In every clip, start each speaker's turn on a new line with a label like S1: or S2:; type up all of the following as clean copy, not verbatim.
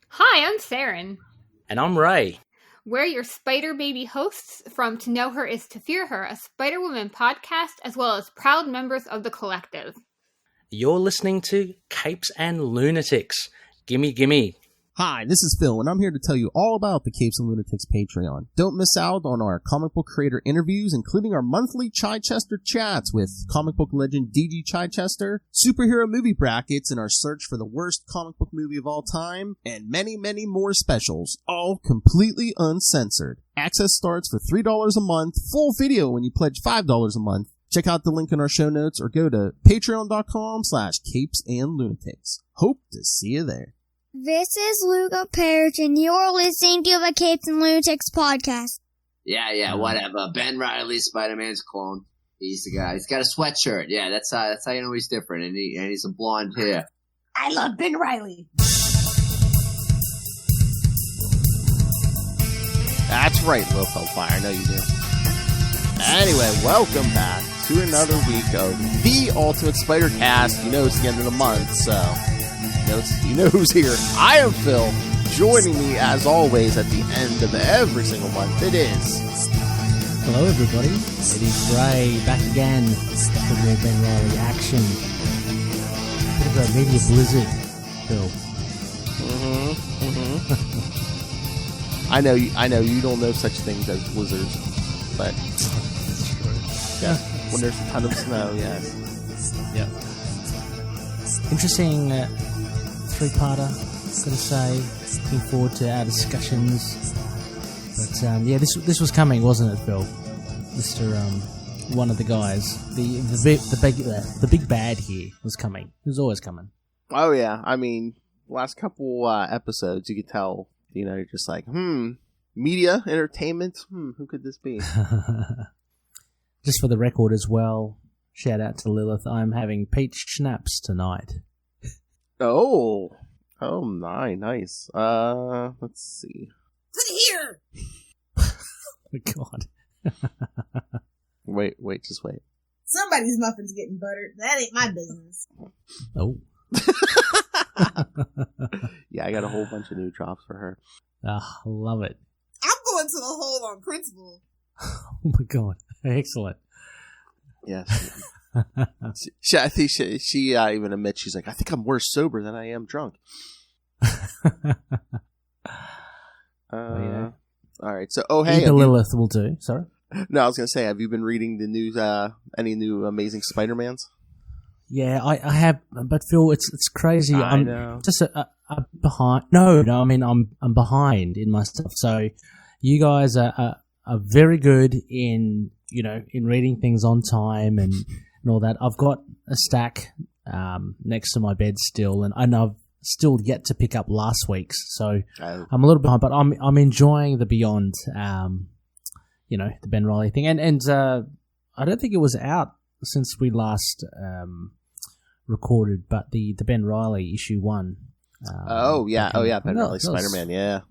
S1: Hi, I'm Saren.
S2: And I'm Ray.
S1: We're your Spider Baby hosts from To Know Her Is to Fear Her, a Spider-Woman podcast, as well as proud members of the collective.
S2: You're listening to Capes and Lunatics. Gimme, gimme.
S3: Hi, this is Phil, and I'm here to tell you all about the Capes and Lunatics Patreon. Don't miss out on our comic book creator interviews, including our monthly Chichester chats with comic book legend D.G. Chichester, superhero movie brackets in our search for the worst comic book movie of all time, and many, many more specials, all completely uncensored. Access starts for $3 a month, full video when you pledge $5 a month. Check out the link in our show notes or go to patreon.com/capesandlunatics. Hope to see you there.
S4: This is Luca Perich, and you're listening to the Capes and Lunatics podcast.
S5: Yeah, whatever. Ben Reilly, Spider-Man's clone. He's the guy. He's got a sweatshirt. Yeah, that's how you know he's different. And he's a blonde hair.
S6: I love Ben Reilly.
S3: That's right, Lilith. I know you do. Anyway, welcome back to another week of the Ultimate Spider Cast. You know it's the end of the month, so you know who's here. I am Phil. Joining me, as always, at the end of every single month, it is...
S7: Hello, everybody. It is Ray, back again for more Ben Reilly action. Bit of a media blizzard, Phil.
S3: I know you don't know such things as blizzards, but...
S7: Yeah.
S3: When there's a ton of snow, yes.
S7: Yeah. Interesting three-parter, gotta say. Looking forward to our discussions. But yeah, this was coming, wasn't it, Phil? Mr. One of the guys, the big bad here was coming. He was always coming.
S3: Oh yeah, I mean, last couple episodes, you could tell. You know, you're just like, media, entertainment. Who could this be?
S7: Just for the record as well, shout out to Lilith. I'm having peach schnapps tonight.
S3: Oh, nice. Let's see.
S6: Look here.
S7: Oh my God.
S3: Wait, just wait.
S6: Somebody's muffin's getting buttered. That ain't my business.
S7: Oh.
S3: Yeah, I got a whole bunch of new drops for her.
S7: Love it.
S6: I'm going to the hole on principle.
S7: Oh my God. Excellent.
S3: Yes. I think she even admits, she's like, I think I'm worse sober than I am drunk.
S7: Yeah.
S3: All right. So, hey.
S7: Either Lilith will do. Sorry?
S3: No, I was going to say, have you been reading the news, any new Amazing Spider-Mans?
S7: Yeah, I have, but Phil, it's crazy.
S3: I know.
S7: Just behind. No, I mean, I'm behind in my stuff. So, you guys are very good in reading things on time and all that. I've got a stack next to my bed still, and I've still yet to pick up last week's. So I'm a little behind, but I'm enjoying the Beyond, the Ben Reilly thing, and I don't think it was out since we last recorded, but the Ben Reilly issue 1. Ben Reilly Spider-Man, yeah.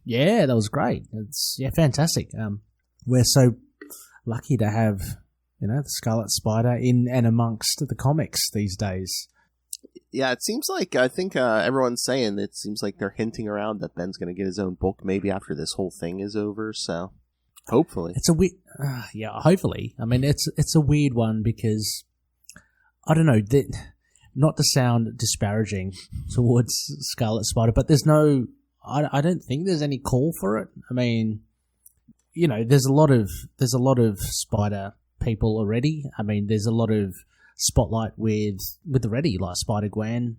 S7: Yeah, that was great. It's fantastic. We're so lucky to have, the Scarlet Spider in and amongst the comics these days.
S3: Yeah, it seems like, I think everyone's saying, it seems like they're hinting around that Ben's going to get his own book maybe after this whole thing is over, so hopefully.
S7: It's a weird, hopefully. I mean, it's a weird one because, I don't know, not to sound disparaging towards Scarlet Spider, but there's no, I don't think there's any call for it. I mean, there's a lot of Spider people already. I mean, there's a lot of spotlight with already, like Spider-Gwen.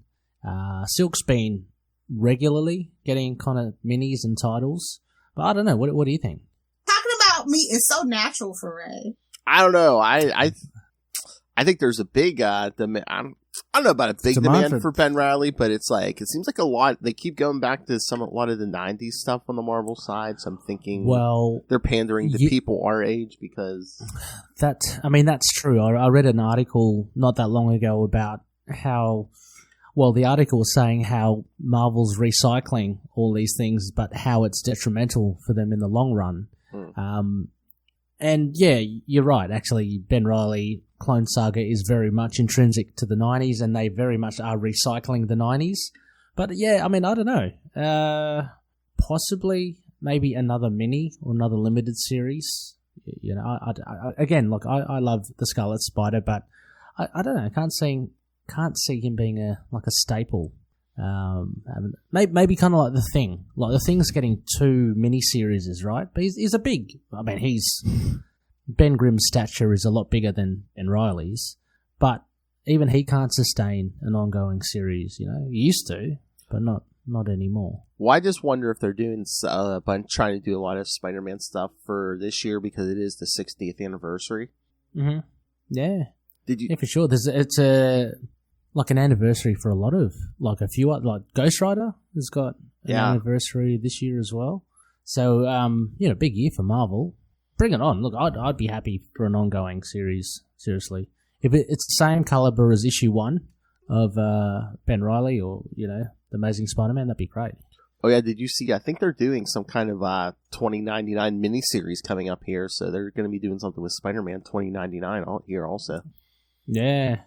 S7: Silk's been regularly getting kind of minis and titles, but I don't know. What do you think?
S6: Talking about me is so natural for Ray.
S3: I don't know. I think there's a big I don't know about a big demand for Ben Reilly, but it's like, it seems like a lot, they keep going back to a lot of the 90s stuff on the Marvel side, so I'm thinking they're pandering to people our age because...
S7: That's true. I read an article not that long ago about how, the article was saying how Marvel's recycling all these things, but how it's detrimental for them in the long run. And yeah, you're right. Actually, Ben Reilly Clone Saga is very much intrinsic to the 90s, and they very much are recycling the 90s. But yeah, I mean, I don't know. Possibly, maybe another mini or another limited series. You know, I again, look, I love the Scarlet Spider, but I don't know. I can't see him being a staple. Maybe kind of like the Thing. Like the Thing's getting 2 miniseries, right? But he's a big. I mean, Ben Grimm's stature is a lot bigger than Riley's, but even he can't sustain an ongoing series. You know, he used to, but not anymore.
S3: Well, I just wonder if they're doing trying to do a lot of Spider-Man stuff for this year because it is the 60th anniversary.
S7: Mm-hmm. Yeah.
S3: Did you?
S7: Yeah, for sure. It's like an anniversary for a lot of, like a few, like Ghost Rider has got an anniversary this year as well. So, you know, big year for Marvel. Bring it on. Look, I'd be happy for an ongoing series, seriously. If it's the same caliber as issue 1 of Ben Reilly or, you know, The Amazing Spider-Man, that'd be great.
S3: Oh, yeah, did you see? I think they're doing some kind of 2099 miniseries coming up here, so they're going to be doing something with Spider-Man 2099 here also. Yeah,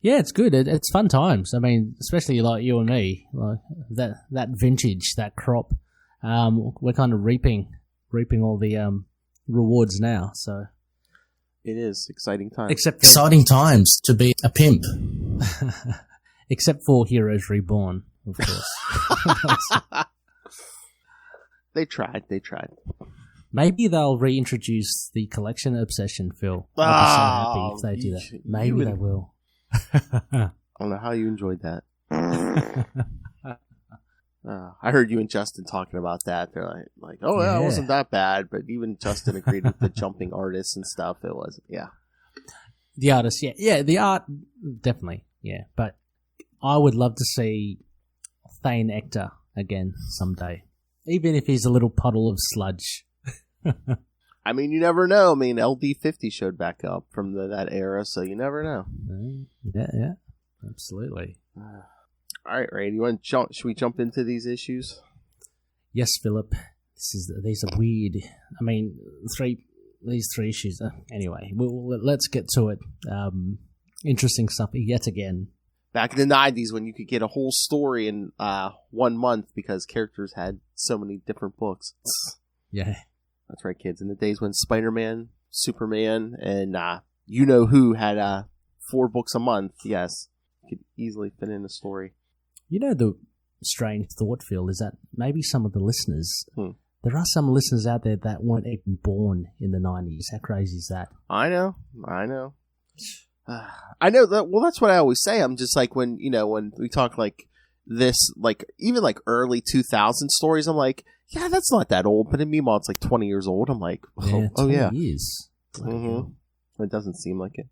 S7: it's good. It's fun times. I mean, especially like you and me, like that vintage, that crop. We're kind of reaping all the rewards now. So
S3: it is exciting times.
S7: Exciting times to be a pimp. Except for Heroes Reborn, of course.
S3: They tried.
S7: Maybe they'll reintroduce the collection obsession, Phil. I'd be so happy if they do that. Maybe they will.
S3: I don't know how you enjoyed that. I heard you and Justin talking about that. They're like, oh, yeah, it wasn't that bad. But even Justin agreed with the jumping artists and stuff. It wasn't,
S7: The artists, yeah, the art, definitely, yeah. But I would love to see Thane Ector again someday, even if he's a little puddle of sludge.
S3: I mean, you never know. I mean, LD50 showed back up from that era, so you never know.
S7: Yeah, absolutely.
S3: All right, Ray, should we jump into these issues?
S7: Yes, Philip. These are weird. I mean, these 3 issues. Anyway, let's get to it. Interesting stuff yet again.
S3: Back in the 90s when you could get a whole story in 1 month because characters had so many different books.
S7: Yeah.
S3: That's right, kids. In the days when Spider-Man, Superman, and you-know-who had 4 books a month, yes, you could easily fit in a story.
S7: You know, the strange thought, Phil, is that maybe some of the listeners, there are some listeners out there that weren't even born in the 90s. How crazy is that?
S3: I know. I know that. Well, that's what I always say. I'm just like when we talk like this, like even like early 2000 stories. I'm like, yeah, that's not that old. But meanwhile, it's like 20 years old. I'm like, oh yeah,
S7: years.
S3: Mm-hmm. It doesn't seem like it.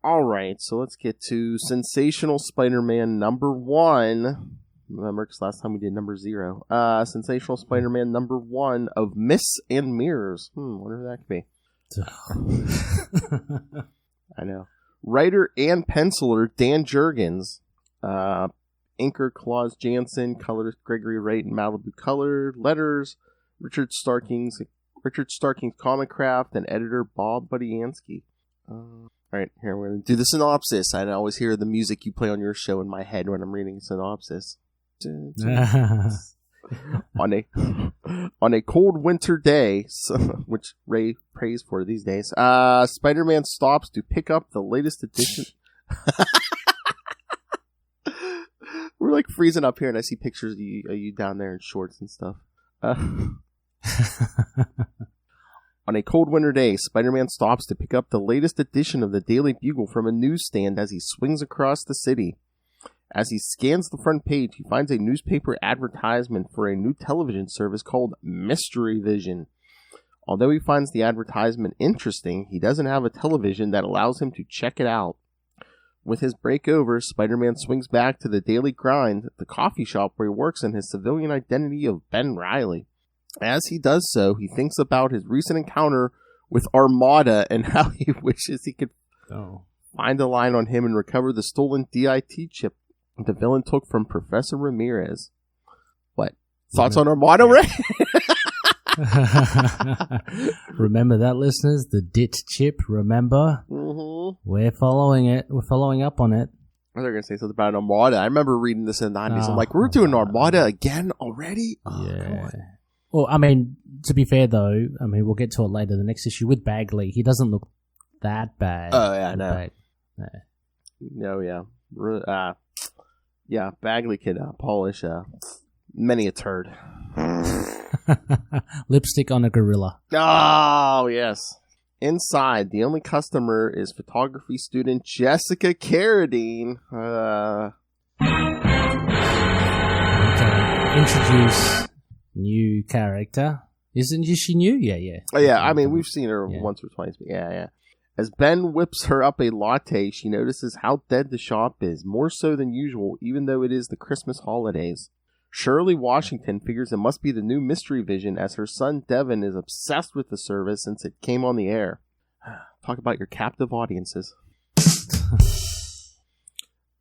S3: All right, so let's get to Sensational Spider-Man number 1. Remember, because last time we did number 0. Sensational Spider-Man number 1 of Myths and Mirrors. Whatever that could be. I know. Writer and penciler Dan Jurgens. Inker Claus Jansen. Colorist Gregory Wright and Malibu Color. Letters Richard Starking's Comic Craft. And editor Bob Budiansky. All right, here we're going to do the synopsis. I always hear the music you play on your show in my head when I'm reading a synopsis. On a cold winter day, which Ray prays for these days, Spider-Man stops to pick up the latest edition. We're like freezing up here, and I see pictures of you down there in shorts and stuff. On a cold winter day, Spider-Man stops to pick up the latest edition of the Daily Bugle from a newsstand as he swings across the city. As he scans the front page, he finds a newspaper advertisement for a new television service called Mystery Vision. Although he finds the advertisement interesting, he doesn't have a television that allows him to check it out. With his break over, Spider-Man swings back to the daily grind, the coffee shop where he works in his civilian identity of Ben Reilly. As he does so, he thinks about his recent encounter with Armada and how he wishes he could find a line on him and recover the stolen DIT chip the villain took from Professor Ramirez. What? Thoughts on Armada, Ray?
S7: Remember that, listeners? The DIT chip, remember?
S3: Mm-hmm.
S7: We're following it. We're following up on it.
S8: They're going to say something about an Armada. I remember reading this in the 90s. I'm like, we're doing Armada again already? Oh,
S7: yeah. Well, I mean, to be fair, though, I mean, we'll get to it later, the next issue with Bagley. He doesn't look that bad.
S8: Oh, yeah, no. No, yeah. Yeah, Bagley can polish many a turd.
S7: Lipstick on a gorilla.
S8: Oh, yes. Inside, the only customer is photography student Jessica Carradine.
S7: Okay. Introduce new character. Is she new? Yeah.
S8: Oh, yeah, I mean, we've seen her once or twice. But yeah. As Ben whips her up a latte, she notices how dead the shop is, more so than usual, even though it is the Christmas holidays. Shirley Washington figures it must be the new Mystery Vision, as her son Devin is obsessed with the service since it came on the air. Talk about your captive audiences.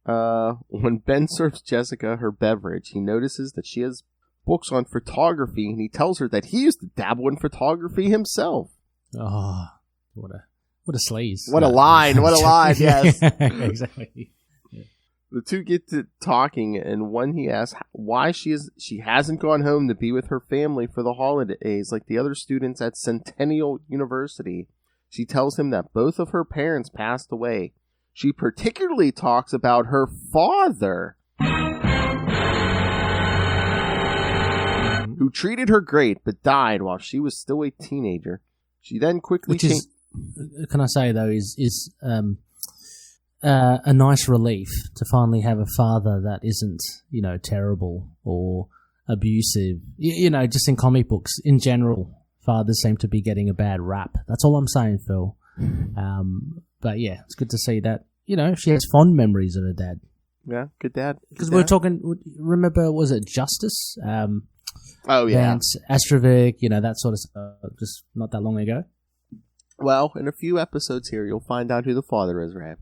S8: When Ben serves Jessica her beverage, he notices that she has books on photography, and he tells her that he used to dabble in photography himself.
S7: Oh, what a sleaze.
S8: What a line, yes.
S7: Exactly.
S8: The two get to talking, and when he asks why she hasn't gone home to be with her family for the holidays like the other students at Centennial University, she tells him that both of her parents passed away. She particularly talks about her father, who treated her great but died while she was still a teenager. She then quickly
S7: can I say though, is a nice relief to finally have a father that isn't, terrible or abusive. Just in comic books in general, fathers seem to be getting a bad rap. That's all I'm saying, Phil. But yeah, it's good to see that, she has fond memories of her dad.
S8: Yeah, good dad.
S7: Because we were talking, remember, was it Justice?
S8: Oh, yeah.
S7: Vance, Astrovic, that sort of stuff, just not that long ago.
S8: Well, in a few episodes here, you'll find out who the father is, Ray.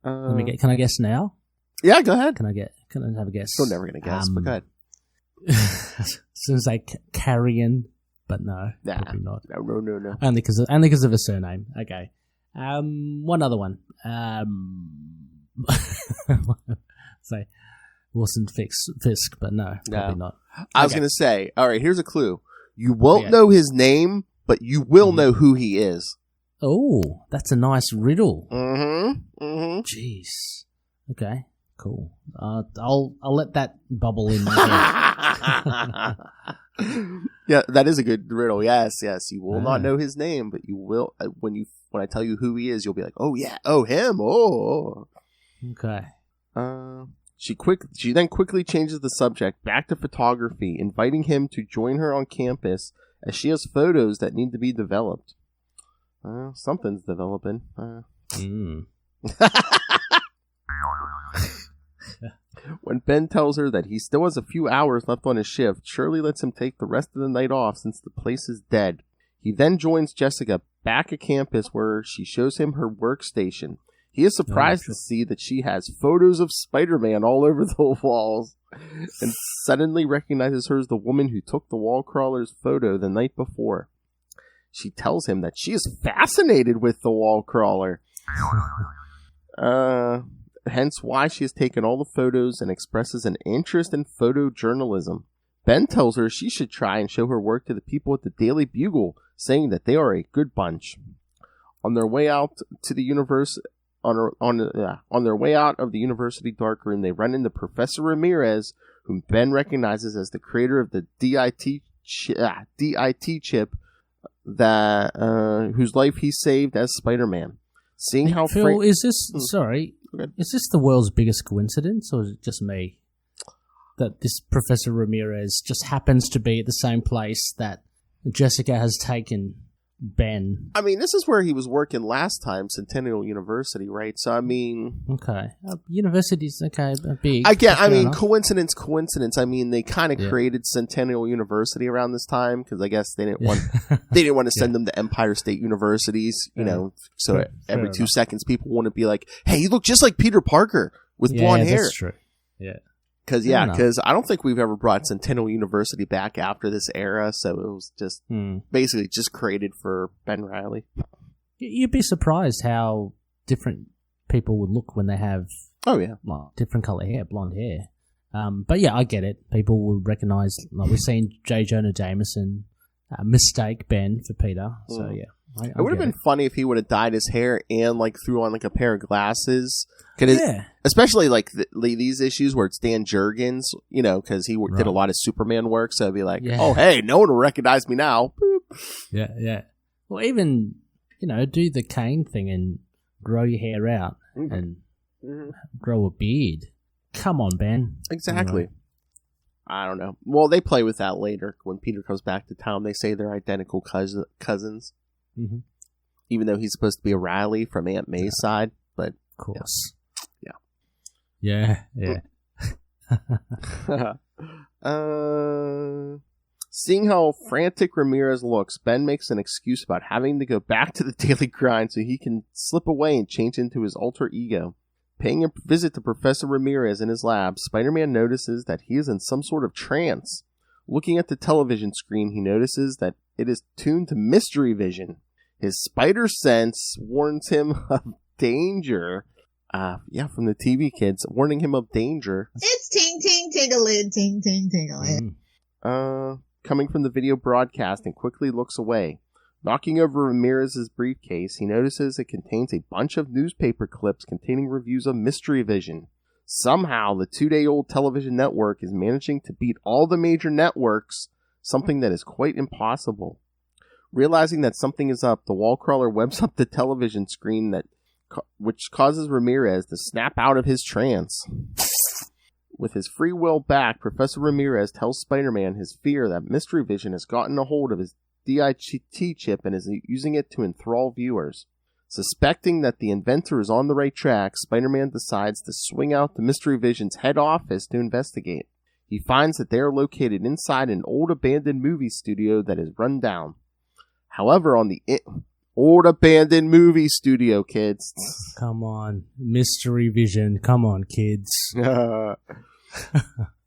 S7: Can I guess now?
S8: Yeah, go ahead.
S7: Can I have a guess?
S8: You're never going to guess, but go ahead.
S7: As soon as Carrion, but no, probably not.
S8: No.
S7: Only because of a surname. Okay. One other one. Say Wilson Fisk, but no, probably not.
S8: I was going to say, all right, here's a clue. You won't know his name, but you will know who he is.
S7: Oh, that's a nice riddle.
S8: Mm-hmm.
S7: Jeez. Okay, cool. I'll let that bubble in my head.
S8: Yeah, that is a good riddle. Yes. You will not know his name, but you will when I tell you who he is. You'll be like, oh yeah, oh him, oh.
S7: Okay.
S8: She then quickly changes the subject back to photography, inviting him to join her on campus as she has photos that need to be developed. Something's developing. When Ben tells her that he still has a few hours left on his shift, Shirley lets him take the rest of the night off since the place is dead. He then joins Jessica back at campus where she shows him her workstation. He is surprised to see that she has photos of Spider-Man all over the walls and suddenly recognizes her as the woman who took the wall crawler's photo the night before. She tells him that she is fascinated with the wall crawler. Hence why she has taken all the photos and expresses an interest in photojournalism. Ben tells her she should try and show her work to the people at the Daily Bugle, saying that they are a good bunch. On their way out to the on their way out of the university darkroom, they run into Professor Ramirez, whom Ben recognizes as the creator of the DIT chip that whose life he saved as Spider-Man. Seeing how
S7: Phil, is this is this the world's biggest coincidence, or is it just me that this Professor Ramirez just happens to be at the same place that Jessica has taken Ben?
S8: I mean, this is where he was working last time, Centennial University, right? So, I mean...
S7: Okay. Universities, okay, big.
S8: Again, I mean, coincidence. I mean, they kind of created Centennial University around this time, because I guess they didn't want to send them to Empire State Universities, you know, so every 2 seconds people want to be like, hey, you look just like Peter Parker with blonde hair.
S7: That's true. Yeah.
S8: Because I don't think we've ever brought Centennial University back after this era, so it was just basically just created for Ben Reilly.
S7: You'd be surprised how different people would look when they have different color hair, blonde hair. But yeah, I get it. People will recognize, like we've seen J. Jonah Jameson mistake Ben for Peter. So yeah.
S8: It would have been funny if he would have dyed his hair and like threw on like a pair of glasses. Especially like these issues where it's Dan Jurgens, you know, because he did a lot of Superman work. So it'd be like, oh, hey, no one will recognize me now. Boop.
S7: Yeah. Well, even, you know, do the Kane thing and grow your hair out and grow a beard. Come on, Ben.
S8: Exactly. I don't know. Well, they play with that later. When Peter comes back to town, they say they're identical cousins. Mm-hmm. Even though he's supposed to be a Riley from Aunt May's side. But
S7: of course.
S8: Yeah.
S7: Yeah.
S8: Seeing how frantic Ramirez looks, Ben makes an excuse about having to go back to the daily grind so he can slip away and change into his alter ego. Paying a visit to Professor Ramirez in his lab, Spider-Man notices that he is in some sort of trance. Looking at the television screen, he notices that it is tuned to mystery vision. His spider sense warns him of danger. From the TV kids, warning him of danger.
S6: It's ting ting tingle-lid, ting ting tingle-lid.
S8: Coming from the video broadcast and quickly looks away. Knocking over Ramirez's briefcase, he notices it contains a bunch of newspaper clips containing reviews of Mystery Vision. Somehow, the 2-day-old television network is managing to beat all the major networks, something that is quite impossible. Realizing that something is up, the wall crawler webs up the television screen which causes Ramirez to snap out of his trance. With his free will back, Professor Ramirez tells Spider-Man his fear that Mystery Vision has gotten a hold of his DIT chip and is using it to enthrall viewers. Suspecting that the inventor is on the right track, Spider-Man decides to swing out to Mystery Vision's head office to investigate. He finds that they are located inside an old abandoned movie studio that is run down. However, on the old abandoned movie studio, kids.
S7: Come on. Mystery Vision. Come on, kids.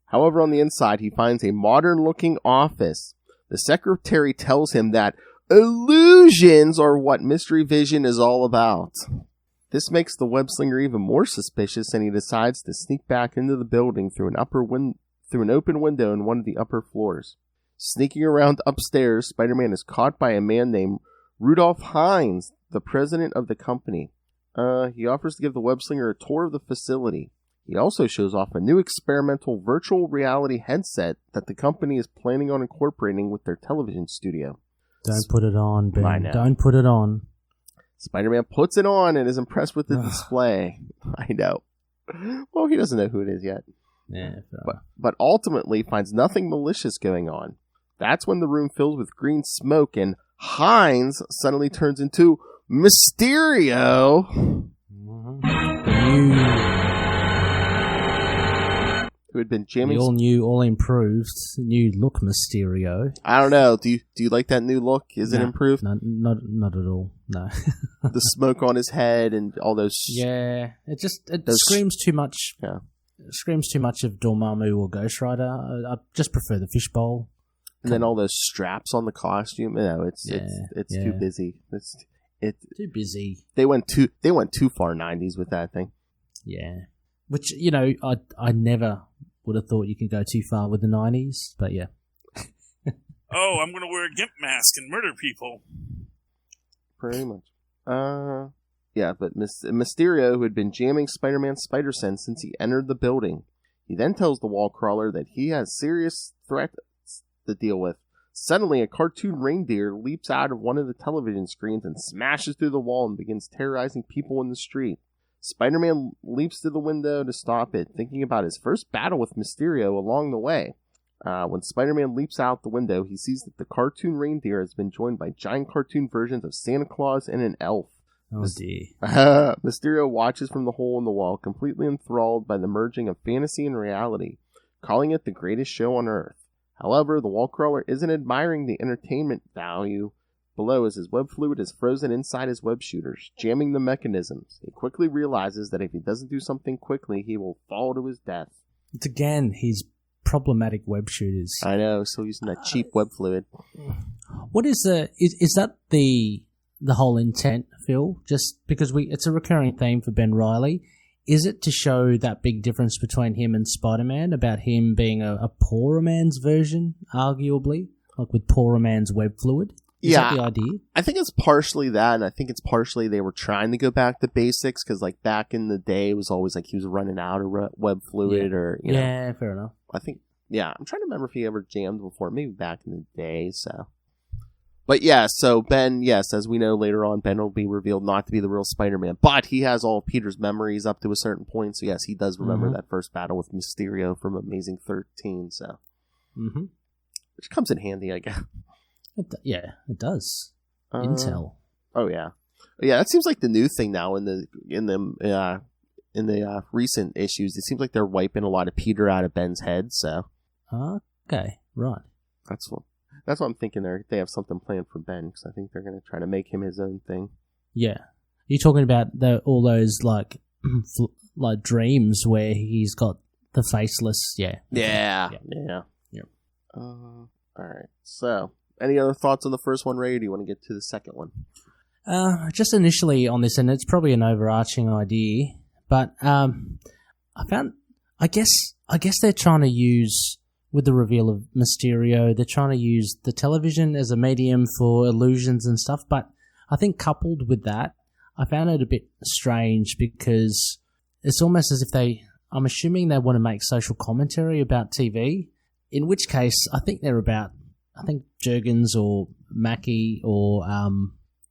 S8: However, on the inside, he finds a modern-looking office. The secretary tells him that illusions are what Mystery Vision is all about. This makes the web-slinger even more suspicious, and he decides to sneak back into the building through an open window in one of the upper floors. Sneaking around upstairs, Spider-Man is caught by a man named Rudolph Hines, the president of the company. He offers to give the web-slinger a tour of the facility. He also shows off a new experimental virtual reality headset that the company is planning on incorporating with their television studio.
S7: Don't put it on, Ben. Don't put it on.
S8: Spider-Man puts it on and is impressed with the display. I know. Well, he doesn't know who it is yet.
S7: Yeah,
S8: but ultimately finds nothing malicious going on. That's when the room fills with green smoke and Hines suddenly turns into Mysterio. Who had been jamming.
S7: The all new, all improved, new look Mysterio.
S8: I don't know. Do you like that new look? Is it improved?
S7: No, not at all. No.
S8: The smoke on his head and all those.
S7: Yeah, it screams too much.
S8: Yeah,
S7: it screams too much of Dormammu or Ghost Rider. I just prefer the fishbowl.
S8: And then all those straps on the costume. No, it's too busy. It's
S7: too busy.
S8: They went too far 90s with that thing.
S7: Yeah, which I never would have thought you could go too far with the 90s, but yeah.
S9: Oh, I'm gonna wear a gimp mask and murder people.
S8: Pretty much. Yeah, but Mysterio, who had been jamming Spider-Man's spider sense since he entered the building, he then tells the wall crawler that he has serious threats to deal with. Suddenly, a cartoon reindeer leaps out of one of the television screens and smashes through the wall and begins terrorizing people in the street. Spider-Man leaps to the window to stop it, thinking about his first battle with Mysterio along the way. When Spider-Man leaps out the window, he sees that the cartoon reindeer has been joined by giant cartoon versions of Santa Claus and an elf.
S7: Oh, dear.
S8: Mysterio watches from the hole in the wall, completely enthralled by the merging of fantasy and reality, calling it the greatest show on Earth. However, the wall crawler isn't admiring the entertainment value below as his web fluid is frozen inside his web shooters, jamming the mechanisms. He quickly realizes that if he doesn't do something quickly, he will fall to his death.
S7: It's again his problematic web shooters.
S8: I know, still using that cheap web fluid.
S7: What is is that the the whole intent, Phil? Just because it's a recurring theme for Ben Reilly. Is it to show that big difference between him and Spider-Man, about him being a poorer man's version, arguably, like with poorer man's web fluid? Is that the idea?
S8: I think it's partially that, and I think it's partially they were trying to go back to basics, because like back in the day, it was always like he was running out of web fluid, or you know.
S7: Yeah, fair enough.
S8: I think, I'm trying to remember if he ever jammed before, maybe back in the day. So, but yeah, so Ben, yes, as we know later on, Ben will be revealed not to be the real Spider-Man, but he has all of Peter's memories up to a certain point. So yes, he does remember that first battle with Mysterio from Amazing 13. So, which comes in handy, I guess.
S7: It does. Intel.
S8: Oh yeah, that seems like the new thing now in the recent issues. It seems like they're wiping a lot of Peter out of Ben's head. So
S7: okay, right.
S8: That's what I'm thinking. They have something planned for Ben, because I think they're going to try to make him his own thing.
S7: Yeah, you're talking about all those like like dreams where he's got the faceless. Yeah.
S8: All right, so. Any other thoughts on the first one, Ray, or do you want to get to the second one?
S7: Just initially on this, and it's probably an overarching idea, but I guess they're trying to use, with the reveal of Mysterio, they're trying to use the television as a medium for illusions and stuff, but I think coupled with that, I found it a bit strange, because it's almost as if I'm assuming they want to make social commentary about TV, in which case I think Jurgens or Mackie or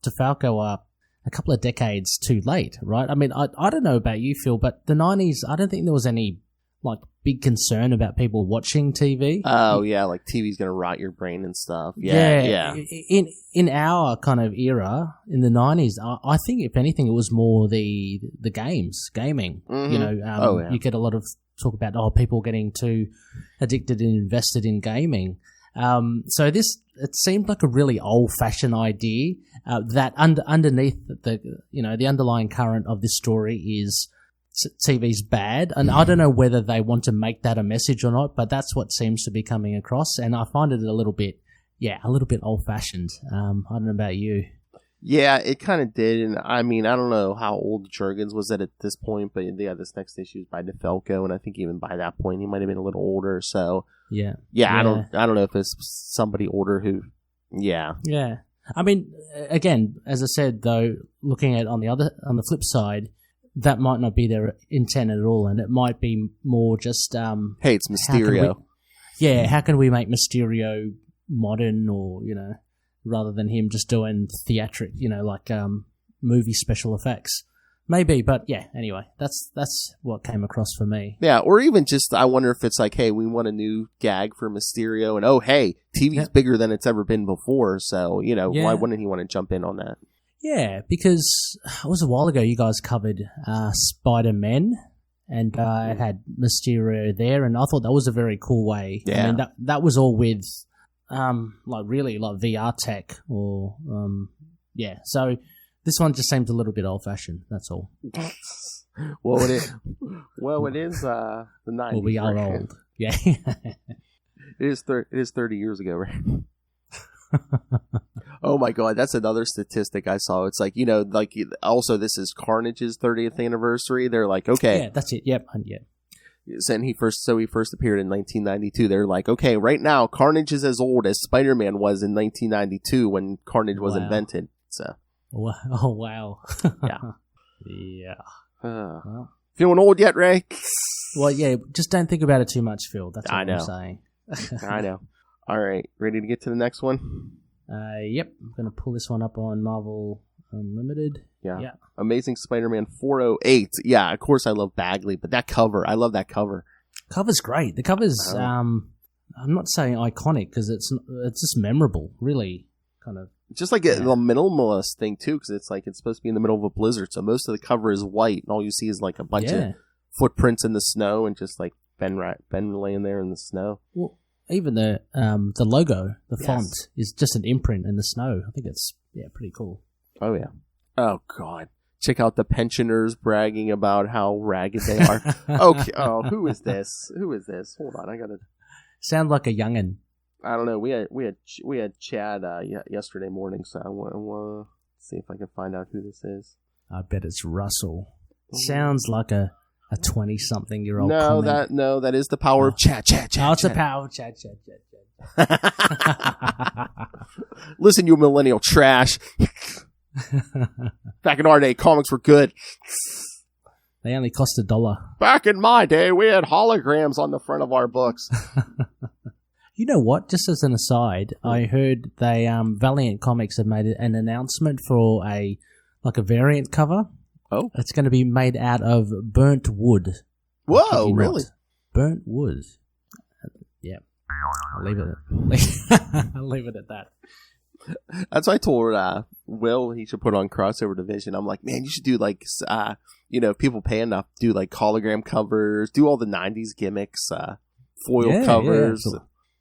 S7: DeFalco are a couple of decades too late, right? I mean, I don't know about you, Phil, but the 90s, I don't think there was any like big concern about people watching TV.
S8: Oh yeah, like TV's gonna rot your brain and stuff.
S7: Yeah. In our kind of era in the 90s, I think if anything, it was more the gaming. You know, you get a lot of talk about people getting too addicted and invested in gaming. So it seemed like a really old-fashioned idea that underneath the underlying current of this story is TV's bad, and I don't know whether they want to make that a message or not, but that's what seems to be coming across, and I find it a little bit old-fashioned. I don't know about you.
S8: Yeah, it kind of did, and I mean, I don't know how old Jurgens was at this point, but yeah, this next issue is by DeFalco, and I think even by that point he might have been a little older. So yeah. I don't know if it's somebody older who, yeah.
S7: I mean, again, as I said though, looking at on the flip side, that might not be their intent at all, and it might be more just
S8: hey, it's Mysterio.
S7: How can we make Mysterio modern, or rather than him just doing theatric, like movie special effects. Maybe, but yeah, anyway, that's what came across for me.
S8: Yeah, or even just, I wonder if it's like, hey, we want a new gag for Mysterio, and hey, TV's bigger than it's ever been before, so, why wouldn't he want to jump in on that?
S7: Yeah, because it was a while ago you guys covered Spider-Man, and it had Mysterio there, and I thought that was a very cool way.
S8: Yeah.
S7: I mean, that was all with like VR tech, or so this one just seems a little bit old-fashioned, that's all.
S8: Well, it is the 90s.
S7: Well, we are old. Yeah.
S8: It is 30 years ago, right? Oh my god, that's another statistic I saw. It's like, also this is Carnage's 30th anniversary. They're like, okay.
S7: Yeah, that's it. Yep. Yeah.
S8: And he first appeared in 1992. They're like, okay, right now Carnage is as old as Spider-Man was in 1992 when Carnage was invented. So.
S7: Oh wow.
S8: Yeah.
S7: Yeah.
S8: Well. Feeling old yet, Ray?
S7: Well, yeah. Just don't think about it too much, Phil. That's what I'm saying.
S8: I know. All right, ready to get to the next one?
S7: Yep. I'm gonna pull this one up on Marvel Unlimited.
S8: Yeah. Amazing Spider-Man 408. Yeah, of course I love Bagley, but that cover, I love that cover.
S7: Cover's great. The cover's, I'm not saying iconic because it's just memorable, really, kind of.
S8: Just like a minimalist thing too, because it's like it's supposed to be in the middle of a blizzard, so most of the cover is white, and all you see is like a bunch of footprints in the snow, and just like Ben laying there in the snow.
S7: Well, even the logo, the font is just an imprint in the snow. I think it's pretty cool.
S8: Oh yeah. Oh god. Check out the pensioners bragging about how ragged they are. Okay. Oh, who is this? Hold on, I gotta.
S7: Sound like a youngin'.
S8: I don't know. We had Chad yesterday morning, so let's see if I can find out who this is.
S7: I bet it's Russell. Sounds like a 20-something-year-old.
S8: No,
S7: comment.
S8: that is the power of chat.
S7: Oh, it's the power of chat.
S8: Listen, you millennial trash. Back in our day, comics were good.
S7: They only cost $1.
S8: Back in my day, we had holograms on the front of our books.
S7: You know what? Just as an aside, I heard they Valiant Comics have made an announcement for a variant cover.
S8: Oh,
S7: it's going to be made out of burnt wood.
S8: Whoa, really?
S7: Burnt wood. Yeah, I'll leave it. I'll leave it at that.
S8: That's why I told Will he should put on Crossover Division. I'm like, man, you should do like, if people pay enough, do like hologram covers, do all the '90s gimmicks, foil covers.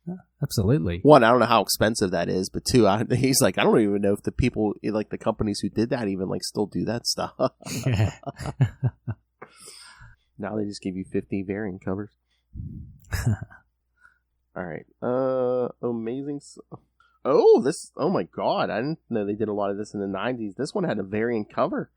S7: Yeah, absolutely.
S8: One, I don't know how expensive that is, but two, he's like, I don't even know if the people, like the companies who did that, even like still do that stuff.
S7: Yeah.
S8: Now they just give you 50 variant covers. All right. Amazing. Oh my God. I didn't know they did a lot of this in the 90s. This one had a variant cover.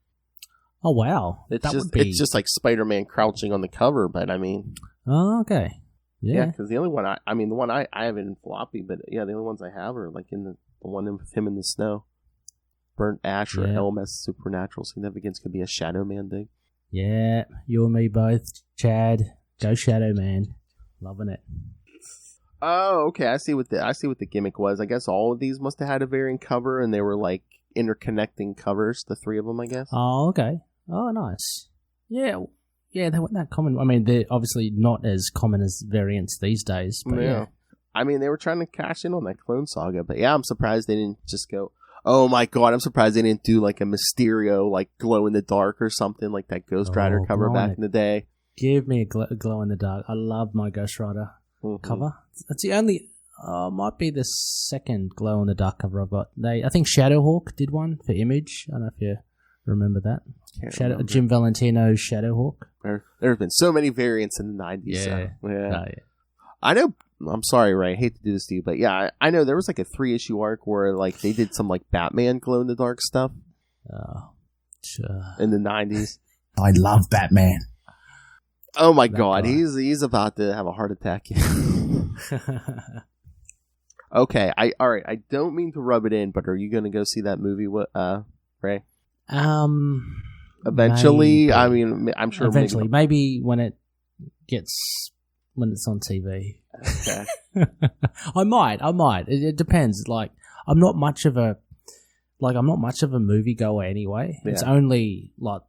S7: Oh, wow.
S8: It's just like Spider-Man crouching on the cover, but I mean.
S7: Oh, okay. Yeah.
S8: Because the only one, the one I have it in floppy, but yeah, the only ones I have are like in the one with him in the snow. Burnt Ash or LMS Supernatural Significance could be a Shadow Man thing.
S7: Yeah, you and me both, Chad. Go Shadow Man. Loving it.
S8: Oh, okay. I see what the gimmick was. I guess all of these must have had a variant cover, and they were like interconnecting covers. The three of them, I guess.
S7: Oh, okay. Oh, nice. Yeah, they weren't that common. I mean, they're obviously not as common as variants these days. But yeah.
S8: I mean, they were trying to cash in on that Clone Saga, but yeah, I'm surprised they didn't just go. Oh my God, I'm surprised they didn't do like a Mysterio, like glow in the dark or something like that Ghost Rider cover back in the day.
S7: Give me a glow in the dark. I love my Ghost Rider cover. That's the only, might be the second glow in the dark cover I've got. I think Shadowhawk did one for Image. I don't know if you remember that. Jim Valentino's Shadowhawk.
S8: There have been so many variants in the 90s.
S7: Yeah.
S8: So,
S7: yeah.
S8: I know. I'm sorry, Ray. I hate to do this to you, but yeah, I know there was like a 3-issue arc where like they did some like Batman glow in the dark stuff. In the 90s.
S3: I love Batman.
S8: Oh my God, he's about to have a heart attack. Okay, all right. I don't mean to rub it in, but are you going to go see that movie? What, Ray? Eventually, maybe. I mean, I'm sure.
S7: Eventually, maybe when it's on TV.
S8: Okay.
S7: I might. It depends. Like, I'm not much of a movie goer anyway. Yeah. It's only like,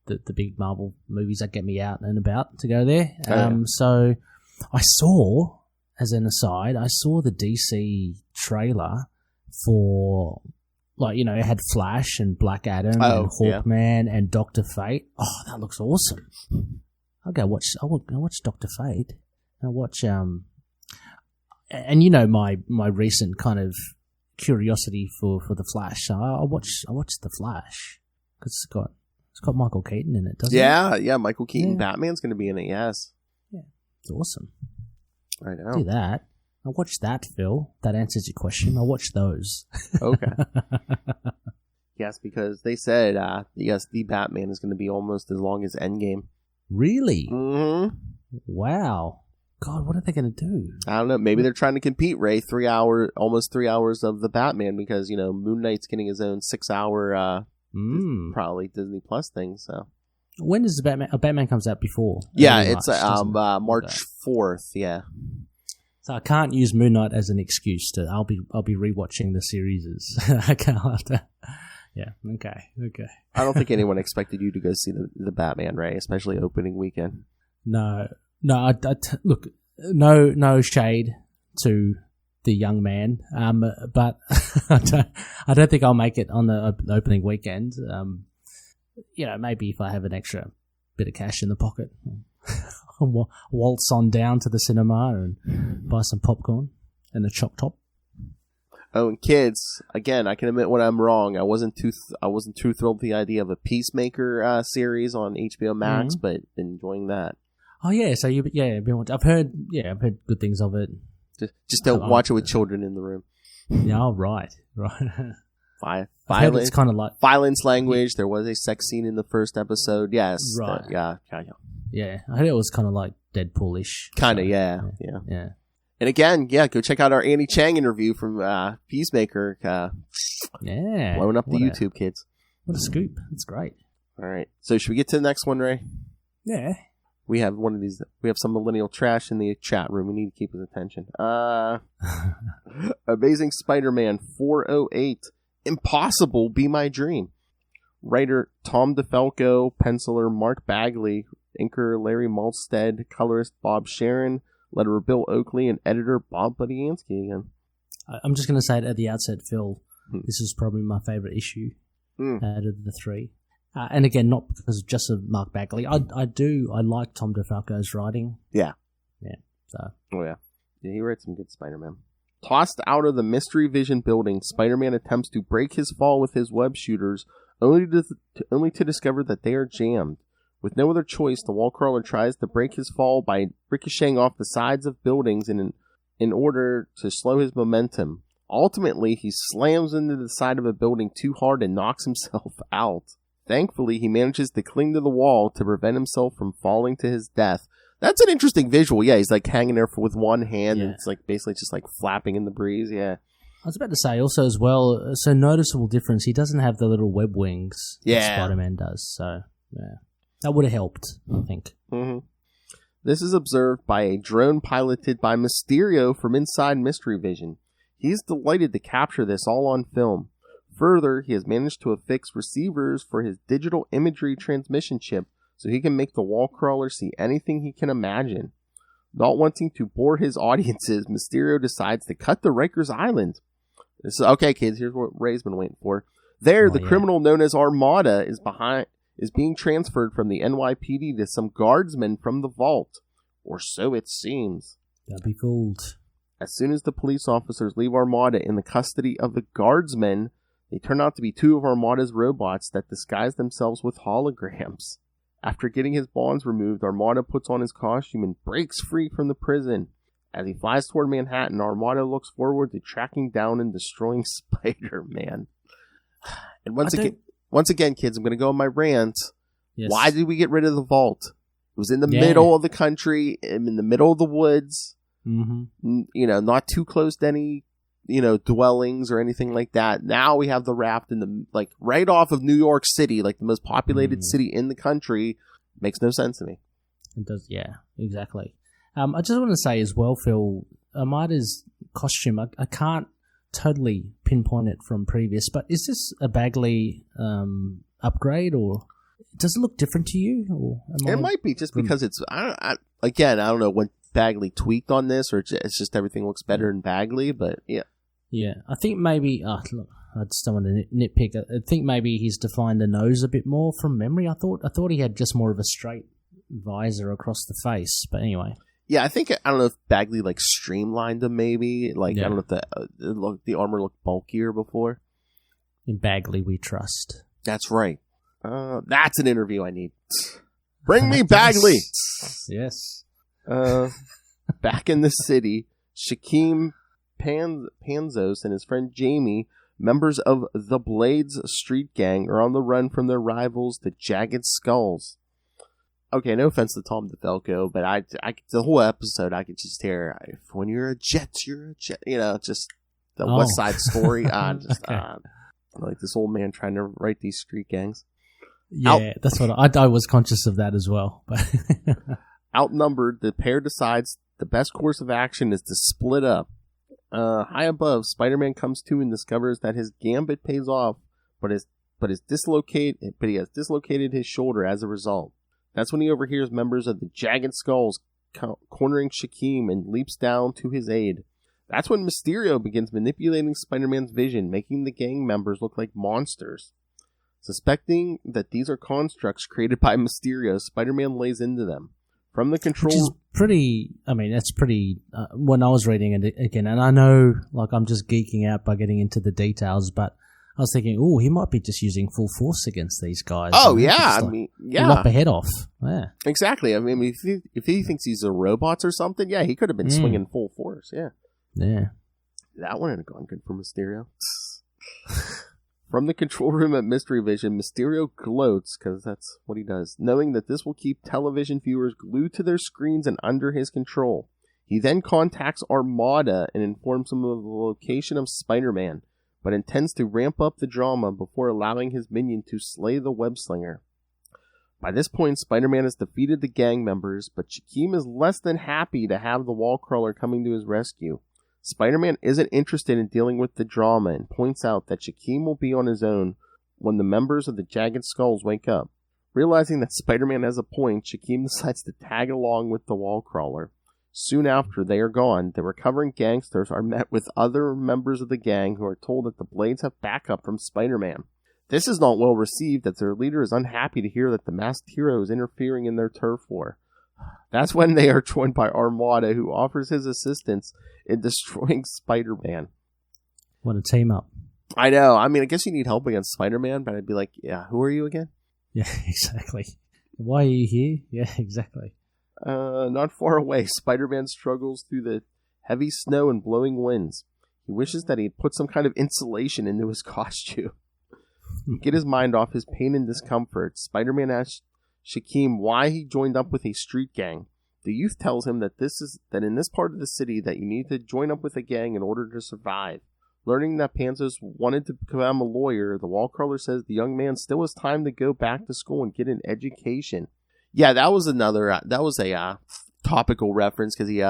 S7: the big Marvel movies that get me out and about to go there. So I saw, as an aside, the DC trailer for, like, it had Flash and Black Adam and Hawkman and Dr. Fate. Oh, that looks awesome. I'll watch Dr. Fate. I'll watch, and my recent kind of curiosity for the Flash. So I'll watch the Flash because it's got Michael Keaton in it, doesn't it?
S8: Yeah, Michael Keaton. Yeah. Batman's going to be in it. Yes.
S7: Yeah, it's awesome.
S8: I know.
S7: Do that. I'll watch that, Phil. That answers your question. I'll watch those.
S8: Okay. Yes, because they said the Batman is going to be almost as long as Endgame.
S7: Really?
S8: Mm-hmm.
S7: Wow. God, what are they going to do?
S8: I don't know. Maybe they're trying to compete, Ray. Almost 3 hours of the Batman because, Moon Knight's getting his own 6-hour, probably Disney Plus thing. So
S7: when does Batman comes out before?
S8: Yeah, it's March 4th. Yeah.
S7: So I can't use Moon Knight as an excuse to. I'll be rewatching the series. I can't. Yeah. Okay.
S8: I don't think anyone expected you to go see the Batman, Ray, especially opening weekend.
S7: No. Look, no shade to the young man, but I don't think I'll make it on the opening weekend. Maybe if I have an extra bit of cash in the pocket, I'll waltz on down to the cinema and buy some popcorn and a chop top.
S8: Oh, and kids, again, I can admit when I'm wrong. I wasn't too thrilled with the idea of a Peacemaker series on HBO Max, but enjoying that.
S7: Oh yeah, so I've heard good things of it.
S8: Just don't watch it with children in the room.
S7: Yeah, right. It's kind of like
S8: violence language. There was a sex scene in the first episode. Yes.
S7: Right.
S8: Yeah.
S7: I heard it was kind of like Deadpool-ish.
S8: Kind of,
S7: so,
S8: yeah. And again, go check out our Annie Chang interview from Peacemaker. Blowing up the YouTube, kids.
S7: What a scoop. That's great.
S8: All right. So should we get to the next one, Ray?
S7: Yeah.
S8: We have one of these. We have some millennial trash in the chat room. We need to keep his attention. Amazing Spider-Man 408. Impossible Be My Dream. Writer Tom DeFalco, penciler Mark Bagley, inker Larry Malstead, colorist Bob Sharon, letterer Bill Oakley, and editor Bob Budiansky again. I'm
S7: just going to say it at the outset, Phil. This is probably my favorite issue out of the three. And again, not because just of Mark Bagley. I like Tom DeFalco's writing.
S8: Yeah.
S7: So.
S8: Oh, yeah. Yeah, he writes some good Spider-Man. Tossed out of the Mystery Vision building, Spider-Man attempts to break his fall with his web shooters, only to discover that they are jammed. With no other choice, the wall crawler tries to break his fall by ricocheting off the sides of buildings in order to slow his momentum. Ultimately, he slams into the side of a building too hard and knocks himself out. Thankfully, he manages to cling to the wall to prevent himself from falling to his death. That's an interesting visual. Yeah, he's like hanging there with one hand, and it's like basically just like flapping in the breeze. Yeah.
S7: I was about to say also as well, it's a noticeable difference. He doesn't have the little web wings that Spider-Man does. So, yeah. That would have helped, I think.
S8: Mm-hmm. This is observed by a drone piloted by Mysterio from inside Mystery Vision. He's delighted to capture this all on film. Further, he has managed to affix receivers for his digital imagery transmission chip so he can make the wall crawler see anything he can imagine. Not wanting to bore his audiences, Mysterio decides to cut to Rikers Island. Okay, kids, here's what Ray's been waiting for. There, the criminal known as Armada is being transferred from the NYPD to some guardsmen from the vault. Or so it seems.
S7: Don't be fooled.
S8: As soon as the police officers leave Armada in the custody of the guardsmen, they turn out to be two of Armada's robots that disguise themselves with holograms. After getting his bonds removed, Armada puts on his costume and breaks free from the prison. As he flies toward Manhattan, Armada looks forward to tracking down and destroying Spider-Man. And once again, kids, I'm going to go on my rant. Yes. Why did we get rid of the vault? It was in the middle of the country, in the middle of the woods.
S7: Mm-hmm.
S8: Not too close to any, dwellings or anything like that. Now we have the raft in the right off of New York City, like the most populated city in the country. Makes no sense to me.
S7: It does, yeah, exactly. I just want to say as well, Phil, Armada's costume, I can't totally pinpoint it from previous, but is this a Bagley upgrade, or does it look different to you? Or
S8: it might be just because it's. I don't know when Bagley tweaked on this, or it's just everything looks better in Bagley. But yeah,
S7: I think maybe. Look, I just don't want to nitpick. I think maybe he's defined the nose a bit more from memory. I thought he had just more of a straight visor across the face, but anyway.
S8: Yeah, I don't know if Bagley streamlined them maybe. I don't know if the armor looked bulkier before.
S7: In Bagley we trust.
S8: That's right. That's an interview I need. Bring me Bagley!
S7: Yes.
S8: Back in the city, Shaquem Panzos and his friend Jamie, members of the Blades street gang, are on the run from their rivals, the Jagged Skulls. Okay, no offense to Tom DeFalco, but I the whole episode I could just hear, when you're a jet, you're a jet. Just the West Side Story. Like this old man trying to write these street gangs.
S7: Yeah, that's what I was conscious of that as well.
S8: Outnumbered, the pair decides the best course of action is to split up. High above, Spider-Man comes to and discovers that his gambit pays off, but he has dislocated his shoulder as a result. That's when he overhears members of the Jagged Skulls cornering Shaquem and leaps down to his aid. That's when Mysterio begins manipulating Spider-Man's vision, making the gang members look like monsters. Suspecting that these are constructs created by Mysterio, Spider-Man lays into them. From the control...
S7: Which is pretty... that's pretty... when I was reading it again, and I know I'm just geeking out by getting into the details, but I was thinking, he might be just using full force against these guys.
S8: Oh, yeah.
S7: Lop a head off. Yeah.
S8: Exactly. If he thinks these are robots or something, he could have been swinging full force. Yeah.
S7: Yeah.
S8: That one had gone good for Mysterio. From the control room at Mystery Vision, Mysterio gloats, because that's what he does, knowing that this will keep television viewers glued to their screens and under his control. He then contacts Armada and informs them of the location of Spider-Man, but intends to ramp up the drama before allowing his minion to slay the web-slinger. By this point, Spider-Man has defeated the gang members, but Shaquem is less than happy to have the wall crawler coming to his rescue. Spider-Man isn't interested in dealing with the drama and points out that Shaquem will be on his own when the members of the Jagged Skulls wake up. Realizing that Spider-Man has a point, Shaquem decides to tag along with the wall crawler. Soon after they are gone, the recovering gangsters are met with other members of the gang who are told that the Blades have backup from Spider-Man. This is not well received as their leader is unhappy to hear that the masked hero is interfering in their turf war. That's when they are joined by Armada, who offers his assistance in destroying Spider-Man.
S7: What a team up.
S8: I know. I mean, I guess you need help against Spider-Man, but I'd be like, yeah, who are you again?
S7: Yeah, exactly. Why are you here? Yeah, exactly.
S8: Not far away, Spider-Man struggles through the heavy snow and blowing winds. He wishes that he'd put some kind of insulation into his costume. To get his mind off his pain and discomfort, Spider-Man asks Shaquem why he joined up with a street gang. The youth tells him that in this part of the city that you need to join up with a gang in order to survive. Learning that Panzos wanted to become a lawyer, the wall crawler says the young man still has time to go back to school and get an education. Yeah, that was a topical reference because he